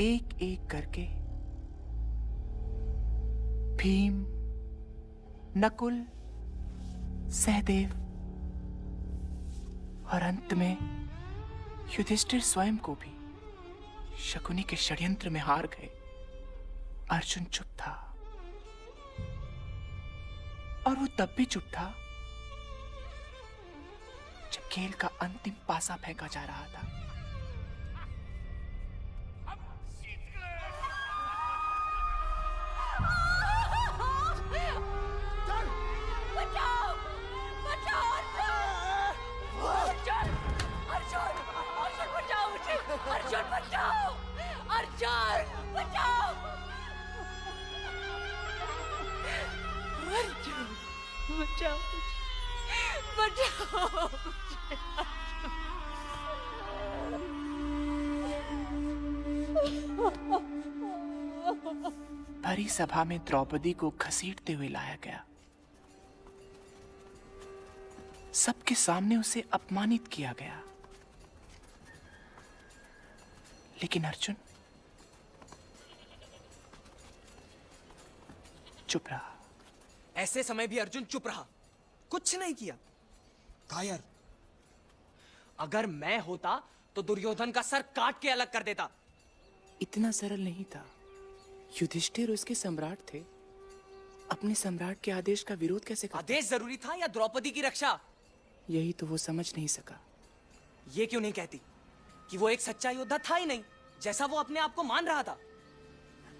एक एक करके भीम, नकुल, सहदेव और अंत में युधिष्ठिर स्वयं को भी शकुनी के षड्यंत्र में हार गए। अर्जुन चुप था, और वो तब भी चुप था जब खेल का अंतिम पासा फेंका जा रहा था। बचाओ! बचाओ अर्जुन! अर्जुन! अर्जुन बचाओ मुझे! अर्जुन बचाओ! अर्जुन बचाओ! अर्जुन बचाओ मुझे! बचाओ मुझे! भरी सभा में द्रौपदी को घसीटते हुए लाया गया। सबके सामने उसे अपमानित किया गया, लेकिन अर्जुन चुप रहा। ऐसे समय भी अर्जुन चुप रहा, कुछ नहीं किया। कायर, अगर मैं होता तो दुर्योधन का सर काट के अलग कर देता। इतना सरल नहीं था। युधिष्ठिर उसके सम्राट थे। अपने सम्राट के आदेश का विरोध कैसे करता? आदेश जरूरी था या द्रौपदी की रक्षा? यही तो वो समझ नहीं सका। ये क्यों नहीं कहती कि वो एक सच्चा योद्धा था ही नहीं, जैसा वो अपने आप को मान रहा था?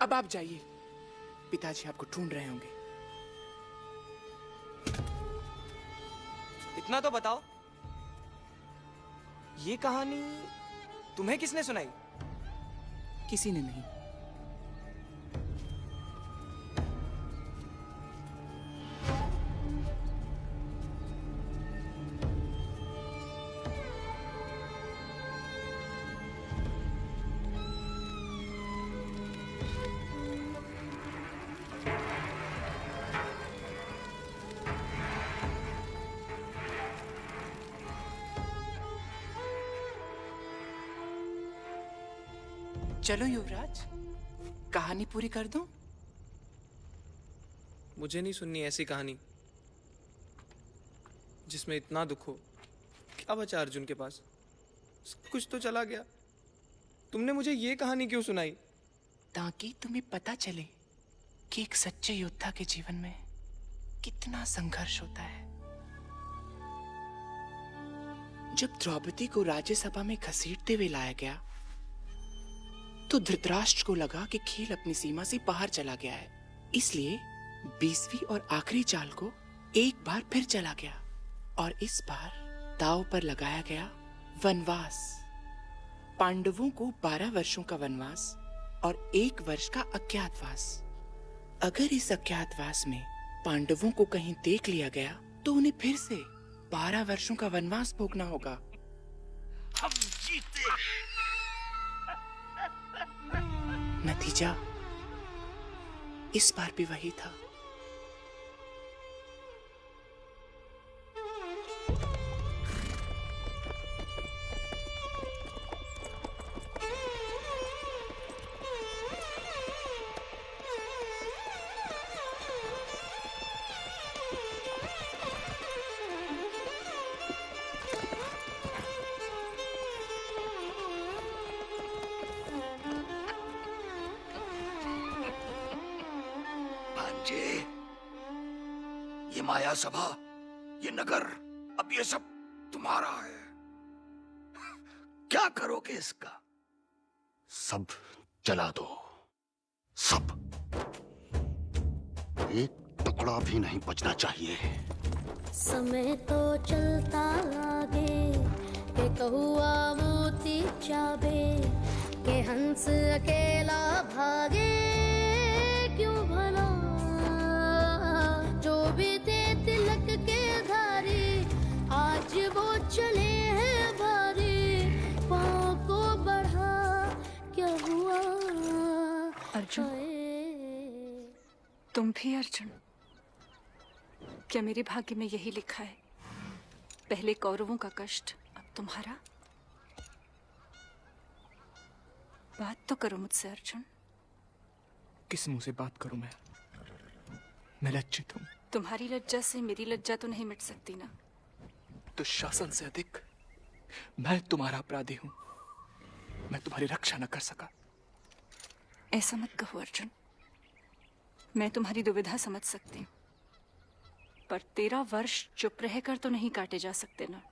अब आप जाइए, पिताजी आपको ढूंढ रहे होंगे। इतना तो बताओ, ये कहानी तुम्हें किसने सुनाई? किसी ने नहीं। चलो युवराज, कहानी पूरी कर दूं? मुझे नहीं सुननी ऐसी कहानी जिसमें इतना दुख हो। क्या बचा अर्जुन के पास? सब कुछ तो चला गया। तुमने मुझे ये कहानी क्यों सुनाई? ताकि तुम्हें पता चले कि एक सच्चे योद्धा के जीवन में कितना संघर्ष होता है। जब द्रौपदी को राज्यसभा में घसीटते हुए लाया गया तो धृतराष्ट्र को लगा कि खेल अपनी सीमा से बाहर चला गया है, इसलिए 20वीं और आखिरी चाल को एक बार फिर चला गया और इस बार दांव पर लगाया गया वनवास। पांडवों को 12 वर्षों का वनवास और 1 वर्ष का अज्ञातवास। अगर इस अज्ञातवास में पांडवों को कहीं देख लिया गया तो उन्हें फिर से 12 वर्षों का वनवास भोगना होगा। हम जीते। नतीजा इस बार भी वही था। भांजे, ये माया सभा, ये नगर, अब ये सब तुम्हारा है। क्या करोगे इसका? सब जला दो, सब। एक टुकड़ा भी नहीं बचना चाहिए। समय तो चलता आगे के कहुआ मोती चाबे के हंस अकेला भागे क्यों भला। जो भी थे तिलक के धारी आज वो चले हैं भारी। पाँव को बढ़ा क्या हुआ अर्जुन, तुम भी अर्जुन? क्या मेरे भाग्य में यही लिखा है? पहले कौरवों का कष्ट, अब तुम्हारा? बात तो करो मुझसे अर्जुन। किस मुंह से बात करूं मैं लज्जित हूं। तुम्हारी लज्जा से मेरी लज्जा तो नहीं मिट सकती ना। दुशासन से अधिक मैं तुम्हारा अपराधी हूं। मैं तुम्हारी रक्षा न कर सका। ऐसा मत कहो अर्जुन। मैं तुम्हारी दुविधा समझ सकती हूँ, पर 13 वर्ष चुप रहकर तो नहीं काटे जा सकते ना।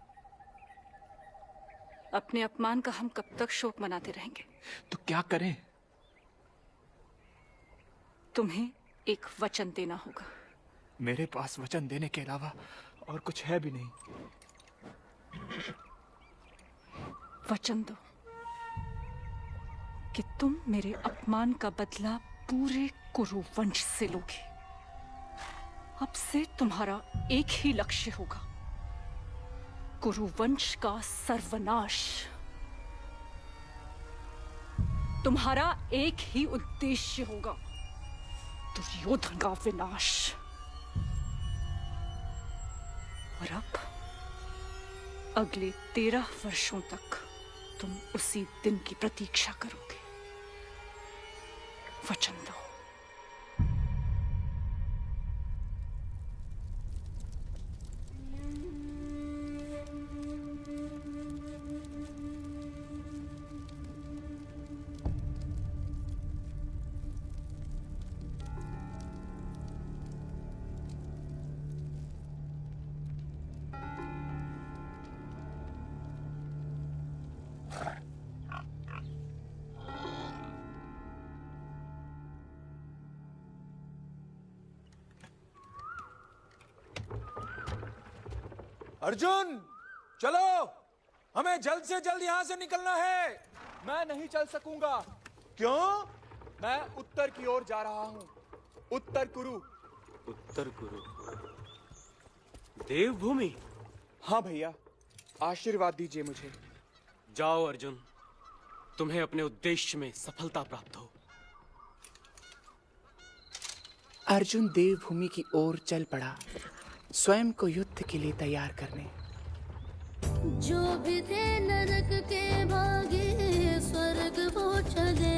अपने अपमान का हम कब तक शोक मनाते रहेंगे? तो क्या करें? तुम्हें एक वचन देना होगा। मेरे पास वचन देने के अलावा और कुछ है भी नहीं। वचन दो कि तुम मेरे अपमान का बदला पूरे कुरु वंश से लोगे। अब से तुम्हारा एक ही लक्ष्य होगा, कुरु वंश का सर्वनाश। तुम्हारा एक ही उद्देश्य होगा, दुर्योधन का विनाश। और अब अगले 13 वर्षों तक तुम उसी दिन की प्रतीक्षा करोगे। वचन दो। अर्जुन, चलो, हमें जल्द से जल्द यहाँ से निकलना है। मैं नहीं चल सकूंगा। क्यों? मैं उत्तर की ओर जा रहा हूँ। उत्तर कुरु। उत्तर कुरु, देवभूमि। हाँ भैया, आशीर्वाद दीजिए मुझे। जाओ अर्जुन, तुम्हें अपने उद्देश्य में सफलता प्राप्त हो। अर्जुन देवभूमि की ओर चल पड़ा, स्वयं को युद्ध के लिए तैयार करने। जो भी थे नरक के भागे स्वर्ग वो चले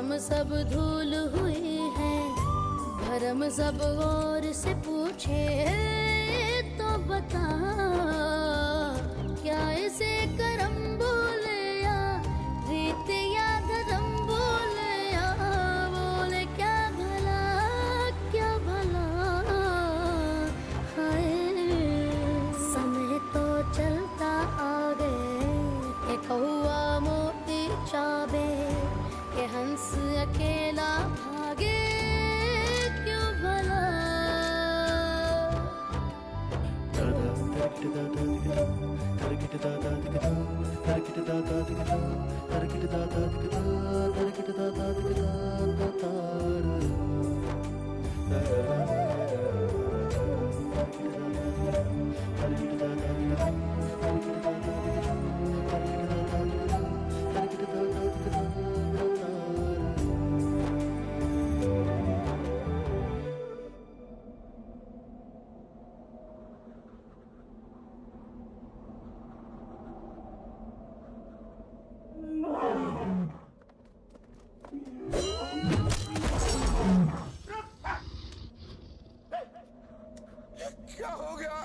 भरम सब धूल हुई है, भरम सब और से पूछे तो बता, क्या इसे करम बोले या रीत या धर्म बोले, या बोले क्या भला हाय। समय तो चलता आगे के कौआ मोती चाबे, के हंस अकेला भागे क्यों भला। क्या हो गया?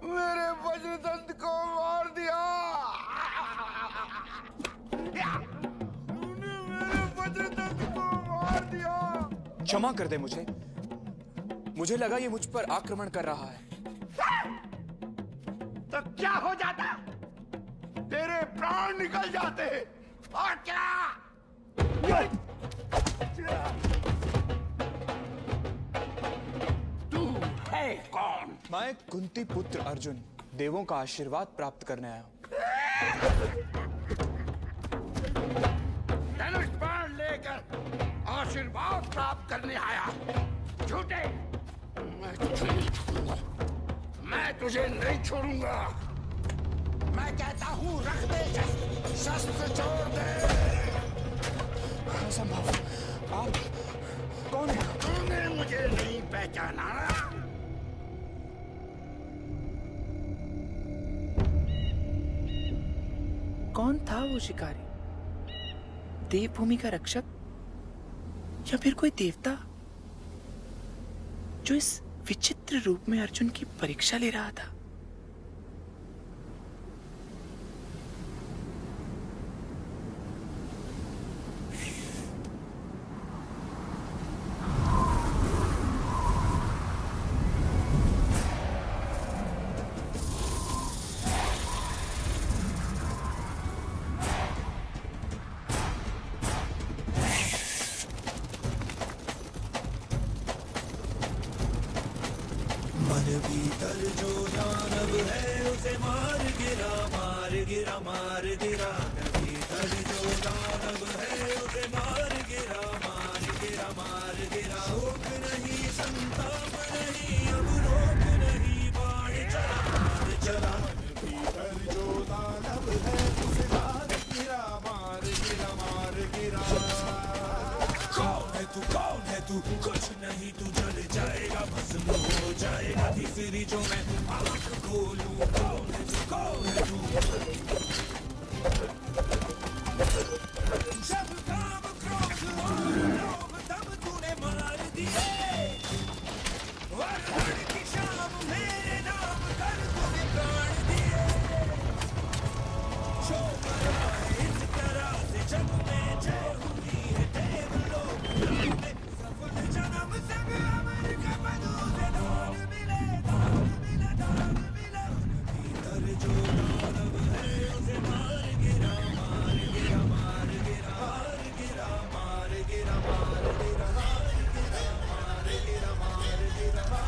मेरे वज्रदंत को मार दिया। तूने मेरे वज्रदंत को मार दिया। क्षमा कर दे मुझे लगा ये मुझ पर आक्रमण कर रहा है। तो क्या हो जाता? तेरे प्राण निकल जाते। और क्या? तू है कौन? मैं कुंती पुत्र अर्जुन देवों का आशीर्वाद प्राप्त करने आया हूँ। धनुष बाण लेकर आशीर्वाद प्राप्त करने आया। झूठे! मैं तुझे नहीं छोड़ूंगा। मैं कहता हूँ रख दे शस्त्र छोड़ दे। असंभव। आप कौन है? तूने मुझे नहीं पहचाना? कौन था वो शिकारी? देवभूमि का रक्षक या फिर कोई देवता जो इस विचित्र रूप में अर्जुन की परीक्षा ले रहा था? मन भीतर जो दानव है उसे मार गिरा मार गिरा मार गिरा। मन भीतर जो दानव है उसे मार गिरा मार गिरा मार गिरा। रोक नहीं संताप नहीं अब रोक नहीं बाढ़ चला बाढ़ चला। मन भीतर जो दानव है उसे मार गिरा मार गिरा मार गिरा। कौन है तू कुछ नहीं तू जल जाएगा भस्म हो जाएगा। तीसरी जो मैं आँख खोलूं कौन है तू जब काम क्रोध और लोभ तब तूने मार दिए। और की शाम मेरे नाम कर तूने प्राण दिए। जो मरा है इस तरह से जब में जय हुई है देवलोक में। सफल जन्म संग अमर का पदों से दान मिले दान मिले दान मिले। भीतर जो दानव है उसे मार गिरा मार गिरा मार गिरा मार गिरा मार गिरा मार गिरा मार गिरा मार गिरा मार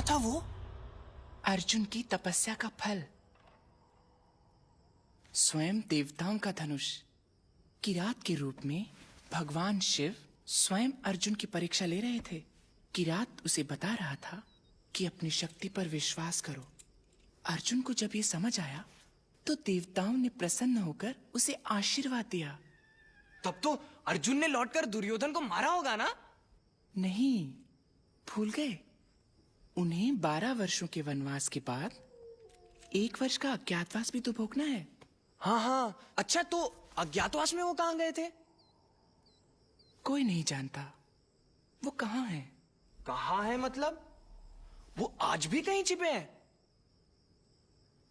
था वो? अर्जुन की तपस्या का फल, स्वयं देवताओं का धनुष। किरात के रूप में भगवान शिव स्वयं अर्जुन की परीक्षा ले रहे थे। किरात उसे बता रहा था कि अपनी शक्ति पर विश्वास करो। अर्जुन को जब ये समझ आया तो देवताओं ने प्रसन्न होकर उसे आशीर्वाद दिया। तब तो अर्जुन ने लौटकर दुर्योधन को मारा होगा ना? नहीं, भूल गए। उन्हें 12 वर्षों के वनवास के बाद 1 वर्ष का अज्ञातवास भी तो भोगना है। हाँ हाँ, अच्छा तो अज्ञातवास में वो कहाँ गए थे? कोई नहीं जानता वो कहाँ है। कहाँ है मतलब? वो आज भी कहीं छिपे हैं?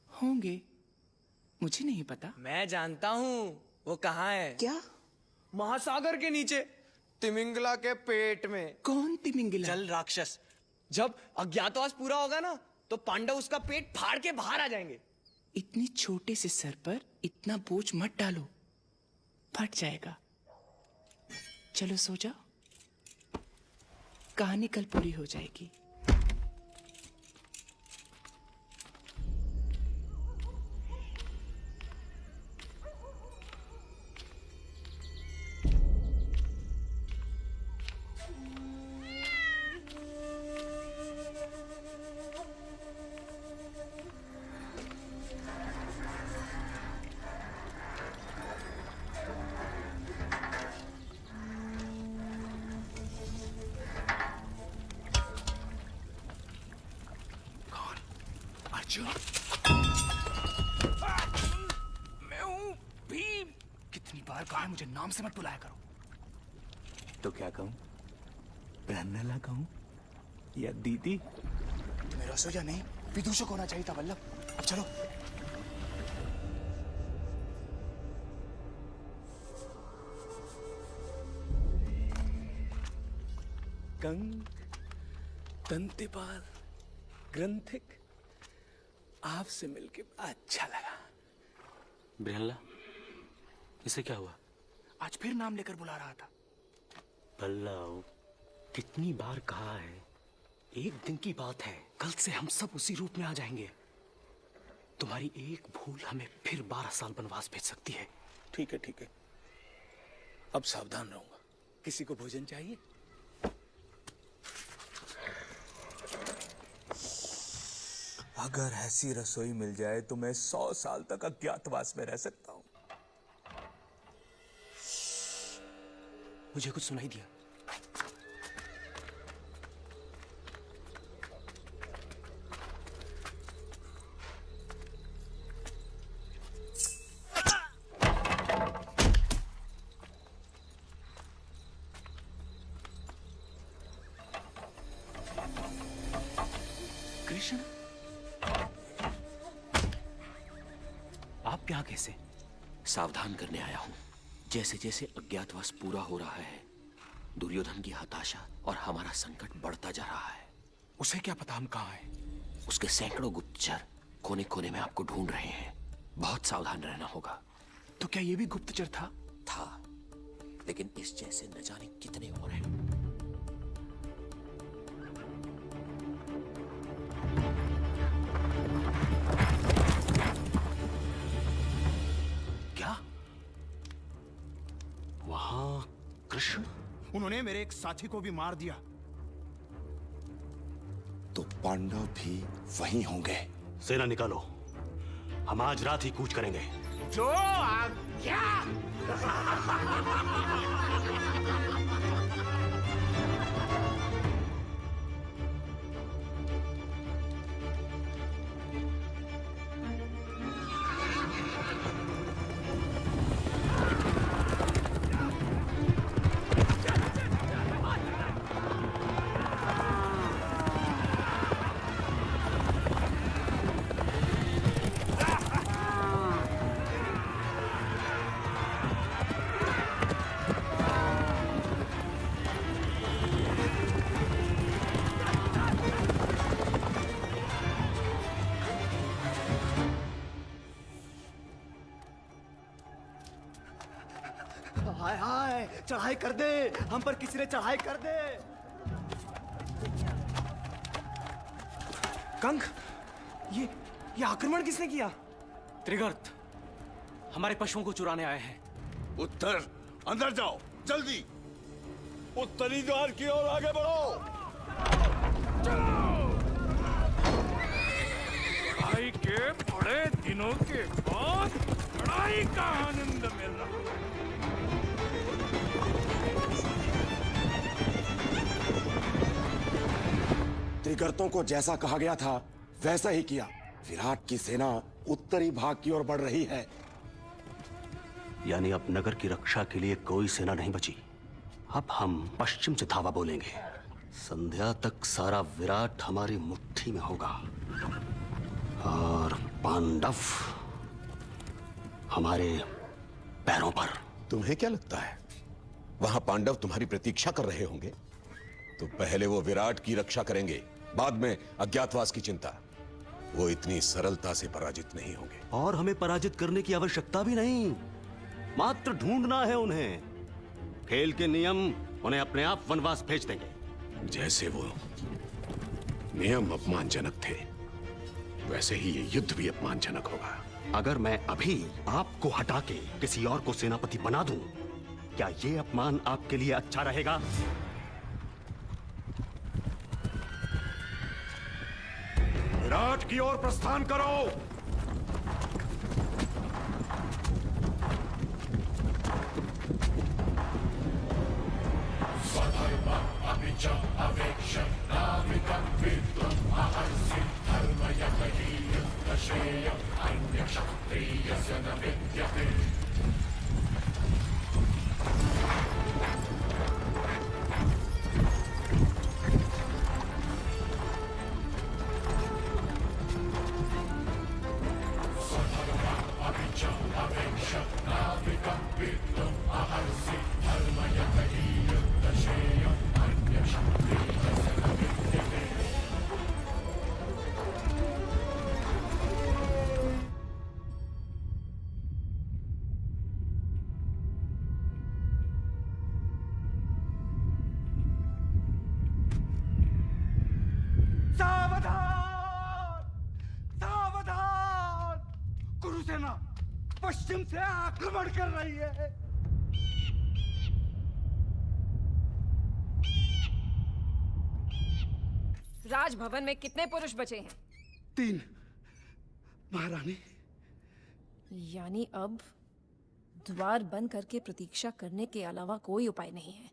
होंगे, मुझे नहीं पता। मैं जानता हूँ वो कहाँ है। क्या? महासागर के नीचे, तिमिंगला के पेट में। कौन तिमिंगला? जल राक्षस। जब अज्ञातवास पूरा होगा ना तो पांडव उसका पेट फाड़ के बाहर आ जाएंगे। इतने छोटे से सर पर इतना बोझ मत डालो, फट जाएगा। चलो सो जाओ, कहानी कल पूरी हो जाएगी। मैं हूँ भीम। कितनी बार कहा है मुझे नाम से मत बुलाया करो। तो क्या कहूं? प्रहन्नला कहूं या दीदी? तुम्हें रसोईया नहीं विदूषक होना चाहिए था वल्लभ। अब चलो। कंक, दंतेपाल, ग्रंथिक, आपसे मिलके अच्छा लगा। ब्रहला, इसे क्या हुआ? आज फिर नाम लेकर बुला रहा था। पल्लव, कितनी बार कहा है, एक दिन की बात है, कल से हम सब उसी रूप में आ जाएंगे। तुम्हारी एक भूल हमें फिर 12 साल वनवास भेज सकती है। ठीक है ठीक है, अब सावधान रहूंगा। किसी को भोजन चाहिए? अगर ऐसी रसोई मिल जाए तो मैं 100 साल तक अज्ञातवास में रह सकता हूं। मुझे कुछ सुनाई दिया। कृष्ण, आप यहाँ कैसे? सावधान करने आया हूं। जैसे जैसे अज्ञातवास पूरा हो रहा है, दुर्योधन की हताशा और हमारा संकट बढ़ता जा रहा है। उसे क्या पता हम कहाँ हैं? उसके सैकड़ों गुप्तचर कोने कोने में आपको ढूंढ रहे हैं। बहुत सावधान रहना होगा। तो क्या ये भी गुप्तचर था? था, लेकिन इस जैसे न जाने कितने और हैं। वहां कृष्ण? उन्होंने मेरे एक साथी को भी मार दिया। तो पांडव भी वहीं होंगे। सेना निकालो, हम आज रात ही कूच करेंगे। जो आज्ञा। हाय हाय, चढ़ाई कर दे, हम पर किसी ने चढ़ाई कर दे। कंक, ये आक्रमण किसने किया? त्रिगर्त हमारे पशुओं को चुराने आए हैं। उत्तर, अंदर जाओ जल्दी। उत्तरी द्वार की ओर आगे बढ़ो। भाई के बड़े दिनों के बाद लड़ाई का आनंद मिल रहा है। त्रिगर्तों को जैसा कहा गया था वैसा ही किया। विराट की सेना उत्तरी भाग की ओर बढ़ रही है। यानी अब नगर की रक्षा के लिए कोई सेना नहीं बची। अब हम पश्चिम से धावा बोलेंगे। संध्या तक सारा विराट हमारी मुट्ठी में होगा और पांडव हमारे पैरों पर। तुम्हें क्या लगता है वहां पांडव तुम्हारी प्रतीक्षा कर रहे होंगे? तो पहले वो विराट की रक्षा करेंगे, बाद में अज्ञातवास की चिंता। वो इतनी सरलता से पराजित नहीं होंगे। और हमें पराजित करने की आवश्यकता भी नहीं, मात्र ढूंढना है उन्हें। खेल के नियम उन्हें अपने आप वनवास भेज देंगे। जैसे वो नियम अपमानजनक थे, वैसे ही ये युद्ध भी अपमानजनक होगा। अगर मैं अभी आपको हटा के किसी और को सेनापति बना दूं, क्या ये अपमान आपके लिए अच्छा रहेगा? विराट की ओर प्रस्थान करो। कुरुसेना पश्चिम से आक्रमण कर रही है। राजभवन में कितने पुरुष बचे हैं? 3 महारानी। यानी अब द्वार बंद करके प्रतीक्षा करने के अलावा कोई उपाय नहीं है।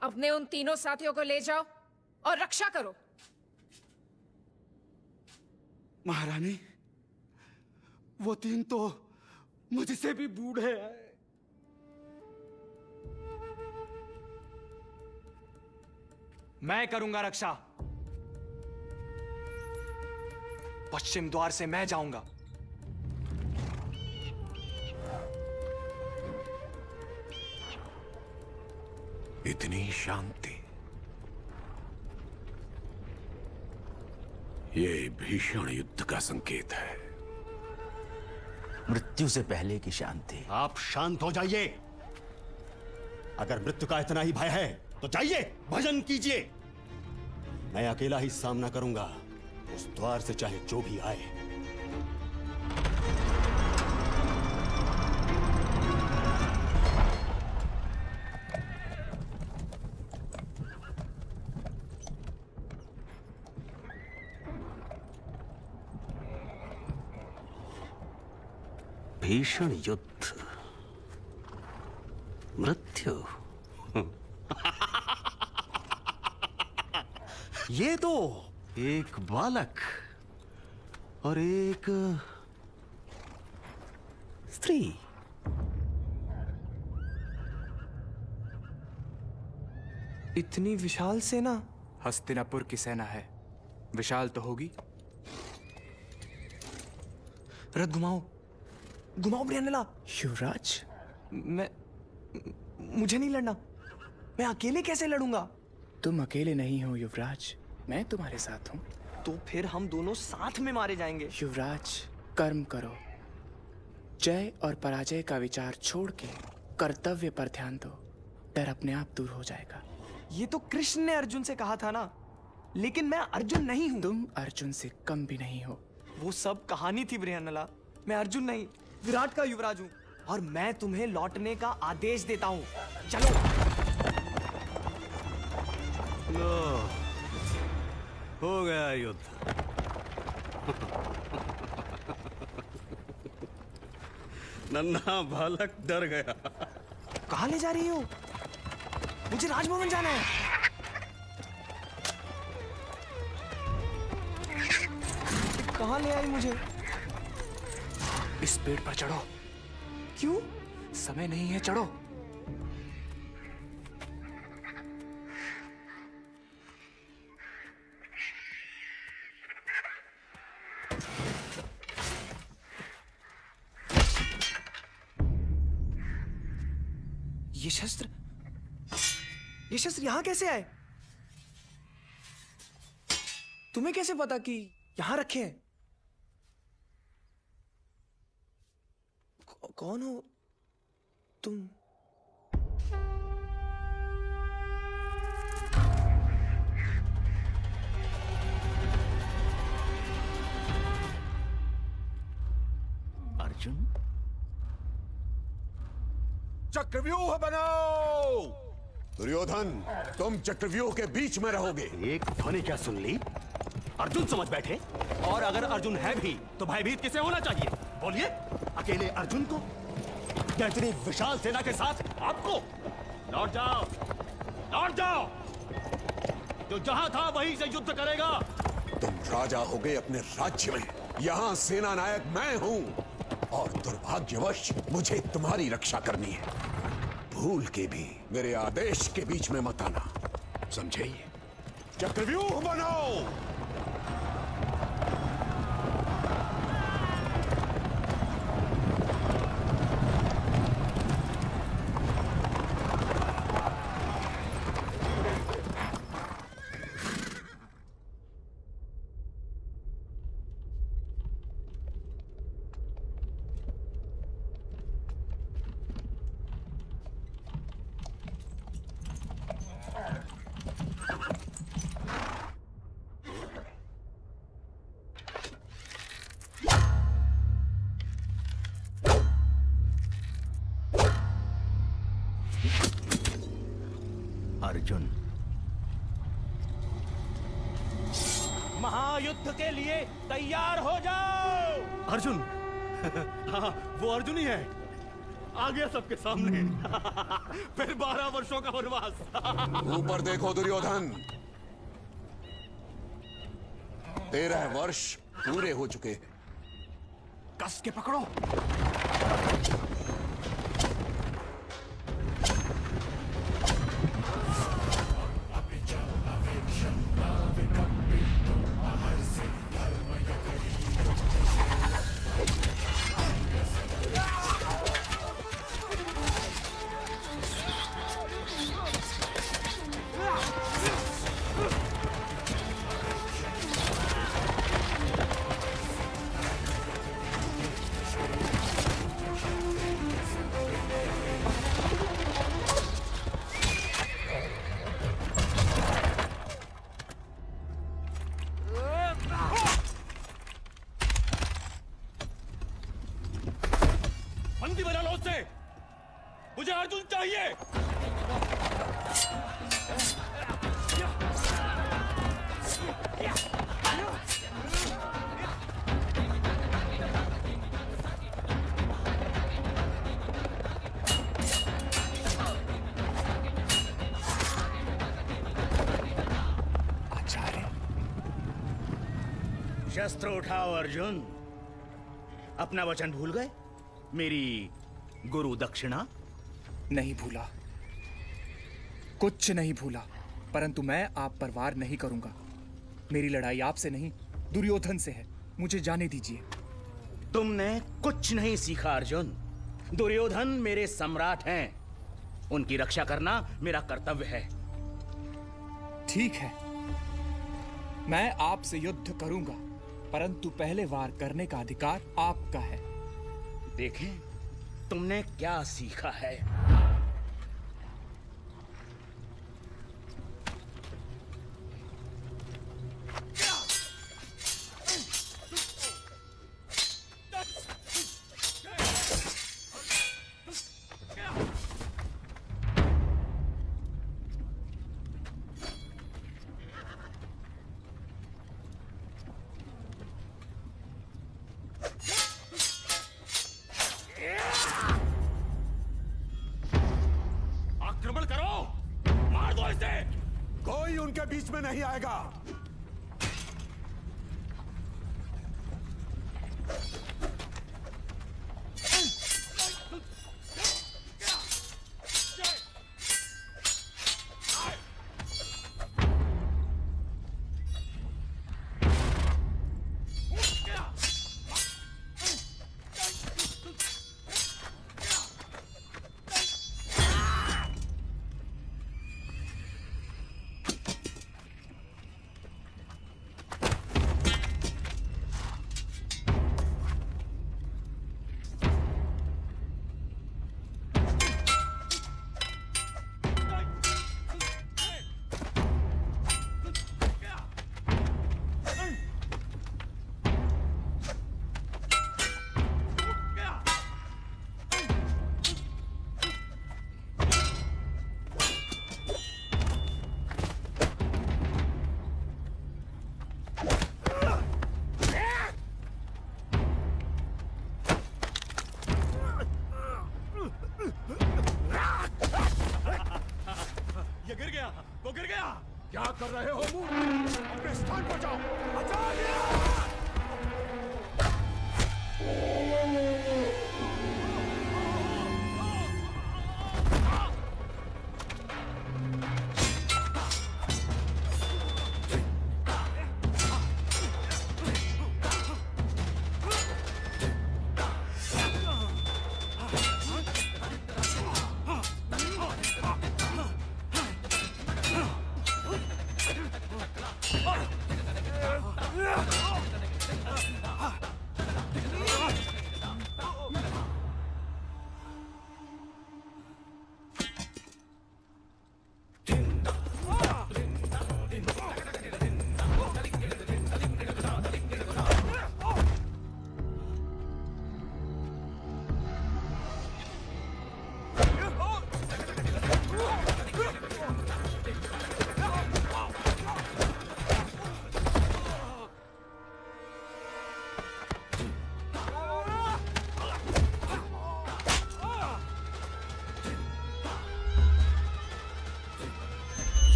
अपने उन तीनों साथियों को ले जाओ और रक्षा करो। महारानी, वो 3 तो मुझसे भी बूढ़े हैं। मैं करूंगा रक्षा। पश्चिम द्वार से मैं जाऊंगा। इतनी शांति, ये भीषण युद्ध का संकेत है। मृत्यु से पहले की शांति। आप शांत हो जाइए। अगर मृत्यु का इतना ही भय है तो जाइए, भजन कीजिए। मैं अकेला ही सामना करूंगा, उस द्वार से चाहे जो भी आए। भीषण युद्ध, मृत्यु। ये तो एक बालक और एक स्त्री। इतनी विशाल सेना? हस्तिनापुर की सेना है, विशाल तो होगी। रथ घुमाओ, घुमाओ ब्रियनला। युवराज, मुझे नहीं लड़ना। मैं अकेले कैसे लड़ूंगा? तुम अकेले नहीं हो युवराज, मैं तुम्हारे साथ हूं। तो फिर हम दोनों साथ में मारे जाएंगे। युवराज, कर्म करो। जय और पराजय का विचार छोड़ के कर्तव्य पर ध्यान दो। डर अपने आप दूर हो जाएगा। ये तो कृष्ण ने अर्जुन से कहा था ना, लेकिन मैं अर्जुन नहीं हूँ। तुम अर्जुन से कम भी नहीं हो। वो सब कहानी थी बृहन्नला। मैं अर्जुन नहीं, विराट का युवराज हूँ और मैं तुम्हें लौटने का आदेश देता हूँ। चलो। लो, हो गया युद्ध। नन्हा बालक डर गया। कहाँ ले जा रही हो? मुझे राजभवन जाना है। कहाँ ले आई मुझे? इस पेड़ पर चढ़ो। क्यों? समय नहीं है, चढ़ो। ये शस्त्र यहां कैसे आए? तुम्हें कैसे पता कि यहां रखे हैं? कौन हो तुम? अर्जुन? चक्रव्यूह बनाओ। दुर्योधन, तुम चक्रव्यूह के बीच में रहोगे। एक ध्वनि क्या सुन ली? अर्जुन समझ बैठे। और अगर अर्जुन है भी तो भयभीत किसे होना चाहिए? बोलिए, अकेले अर्जुन को या इतनी विशाल सेना के साथ आपको? लौट जाओ, लौट जाओ। जो जहां था वहीं से युद्ध करेगा। तुम राजा होगे अपने राज्य में, यहाँ सेना नायक मैं हूँ और दुर्भाग्यवश मुझे तुम्हारी रक्षा करनी है। भूल के भी मेरे आदेश के बीच में मत आना, समझे? चक्रव्यूह बनाओ। अर्जुन, महायुद्ध के लिए तैयार हो जाओ। अर्जुन? हाँ, वो अर्जुन ही है। आ गया सबके सामने। फिर 12 वर्षों का वनवास। ऊपर देखो दुर्योधन, 13 वर्ष पूरे हो चुके हैं। कस के पकड़ो। बंदी बना लो उससे। मुझे अर्जुन चाहिए। शस्त्र उठाओ अर्जुन। अपना वचन भूल गए? मेरी गुरु दक्षिणा? नहीं भूला, कुछ नहीं भूला, परंतु मैं आप पर वार नहीं करूंगा। मेरी लड़ाई आपसे नहीं, दुर्योधन से है। मुझे जाने दीजिए। तुमने कुछ नहीं सीखा अर्जुन। दुर्योधन मेरे सम्राट हैं। उनकी रक्षा करना मेरा कर्तव्य है। ठीक है, मैं आपसे युद्ध करूंगा, परंतु पहले वार करने का अधिकार आपका है। देखें तुमने क्या सीखा है। उनके बीच में नहीं आएगा। वो गिर गया। क्या कर रहे हो मूर्ख? अपने स्थान पर जाओ। आचार्य!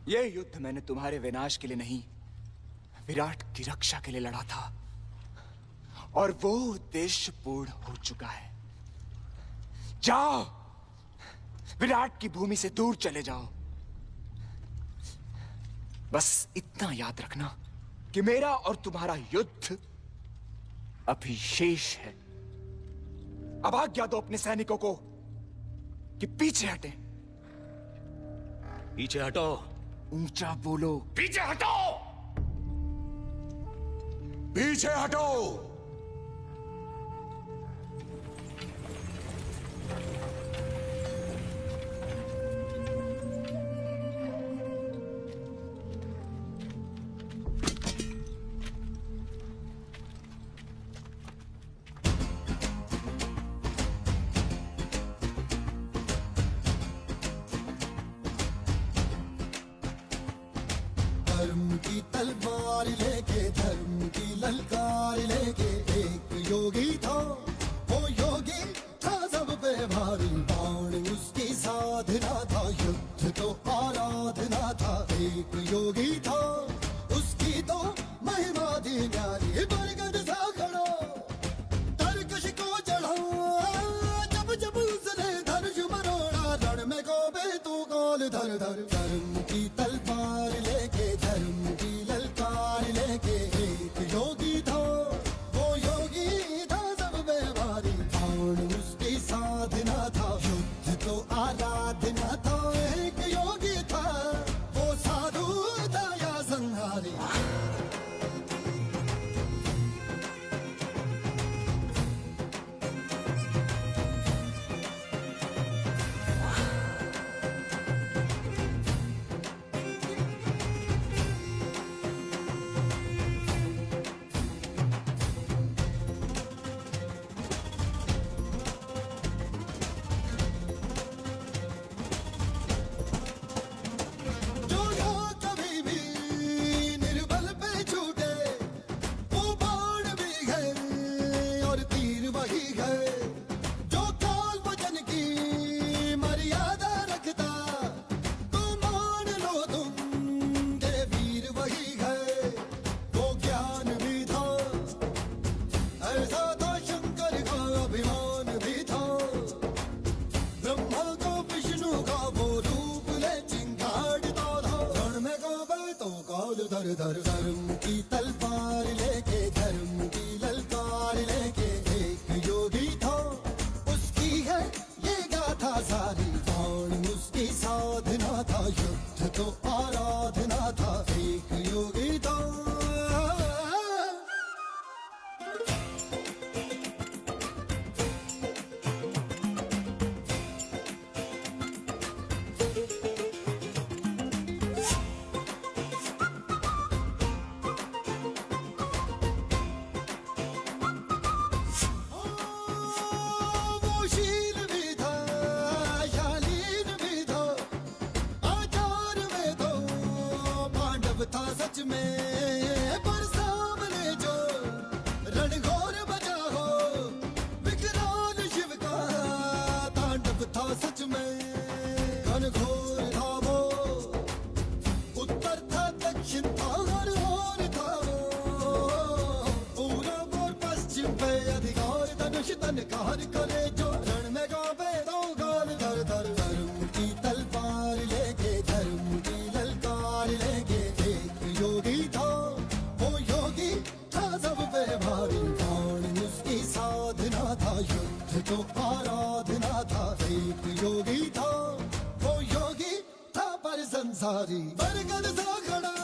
ये युद्ध मैंने तुम्हारे विनाश के लिए नहीं, विराट की रक्षा के लिए लड़ा था, और वो उद्देश्य पूर्ण हो चुका है। जाओ, विराट की भूमि से दूर चले जाओ। बस इतना याद रखना कि मेरा और तुम्हारा युद्ध अभी शेष है। अब आज्ञा दो अपने सैनिकों को कि पीछे हटें। पीछे हटो। ऊंचा बोलो। पीछे हटो। पीछे हटो। धर्म की तलवार लेके, धर्म की ललकार लेके, एक योगी था, वो योगी था सब पे भारी। बाण उसकी साधना था, युद्ध तो आराधना था। एक योगी था, उसकी तो महिमा थी न्यारी। बरगद सा खड़ा, तरकश को चढ़ा, जब जब उसने धनुष मरोड़ा। रण में गोबे तू कौल धर धर। धर्म की तलवार लेके, धर्म की ललकार लेके, एक योगी था, वो योगी था सब में भारी। बाण उसकी साधना था, युद्ध तो आराधना था। एक योगी था, वो साधु था या संहारी। दर दर धर्म की तलवार लेके, धर्म की ललकार लेके, एक योगी था उसकी है ये गाथा सारी। बाण उसकी साधना था, युद्ध तो आराधना था, एक योगी था। वो शील भी था, शालीन भी था, आचार में तो पांडव था सच में। पर सामने जो रणघोर बजा हो, विकराल शिव का तांडव था सच में। घनघोर था वो, उत्तर था दक्षिण था, हर ओर था वो। पूरब और पश्चिम पे अधिकार धनुष तनकार करे जो, रण में गावे दो गाल धर धर। धर्म की तलवार लेके, धर्म की ललकार लेके, एक योगी था वो योगी था सब पे भारी। बाण उसकी साधना था, युद्ध तो आराधना था, एक योगी था वो योगी था पर संसारी। बरगद सा खड़ा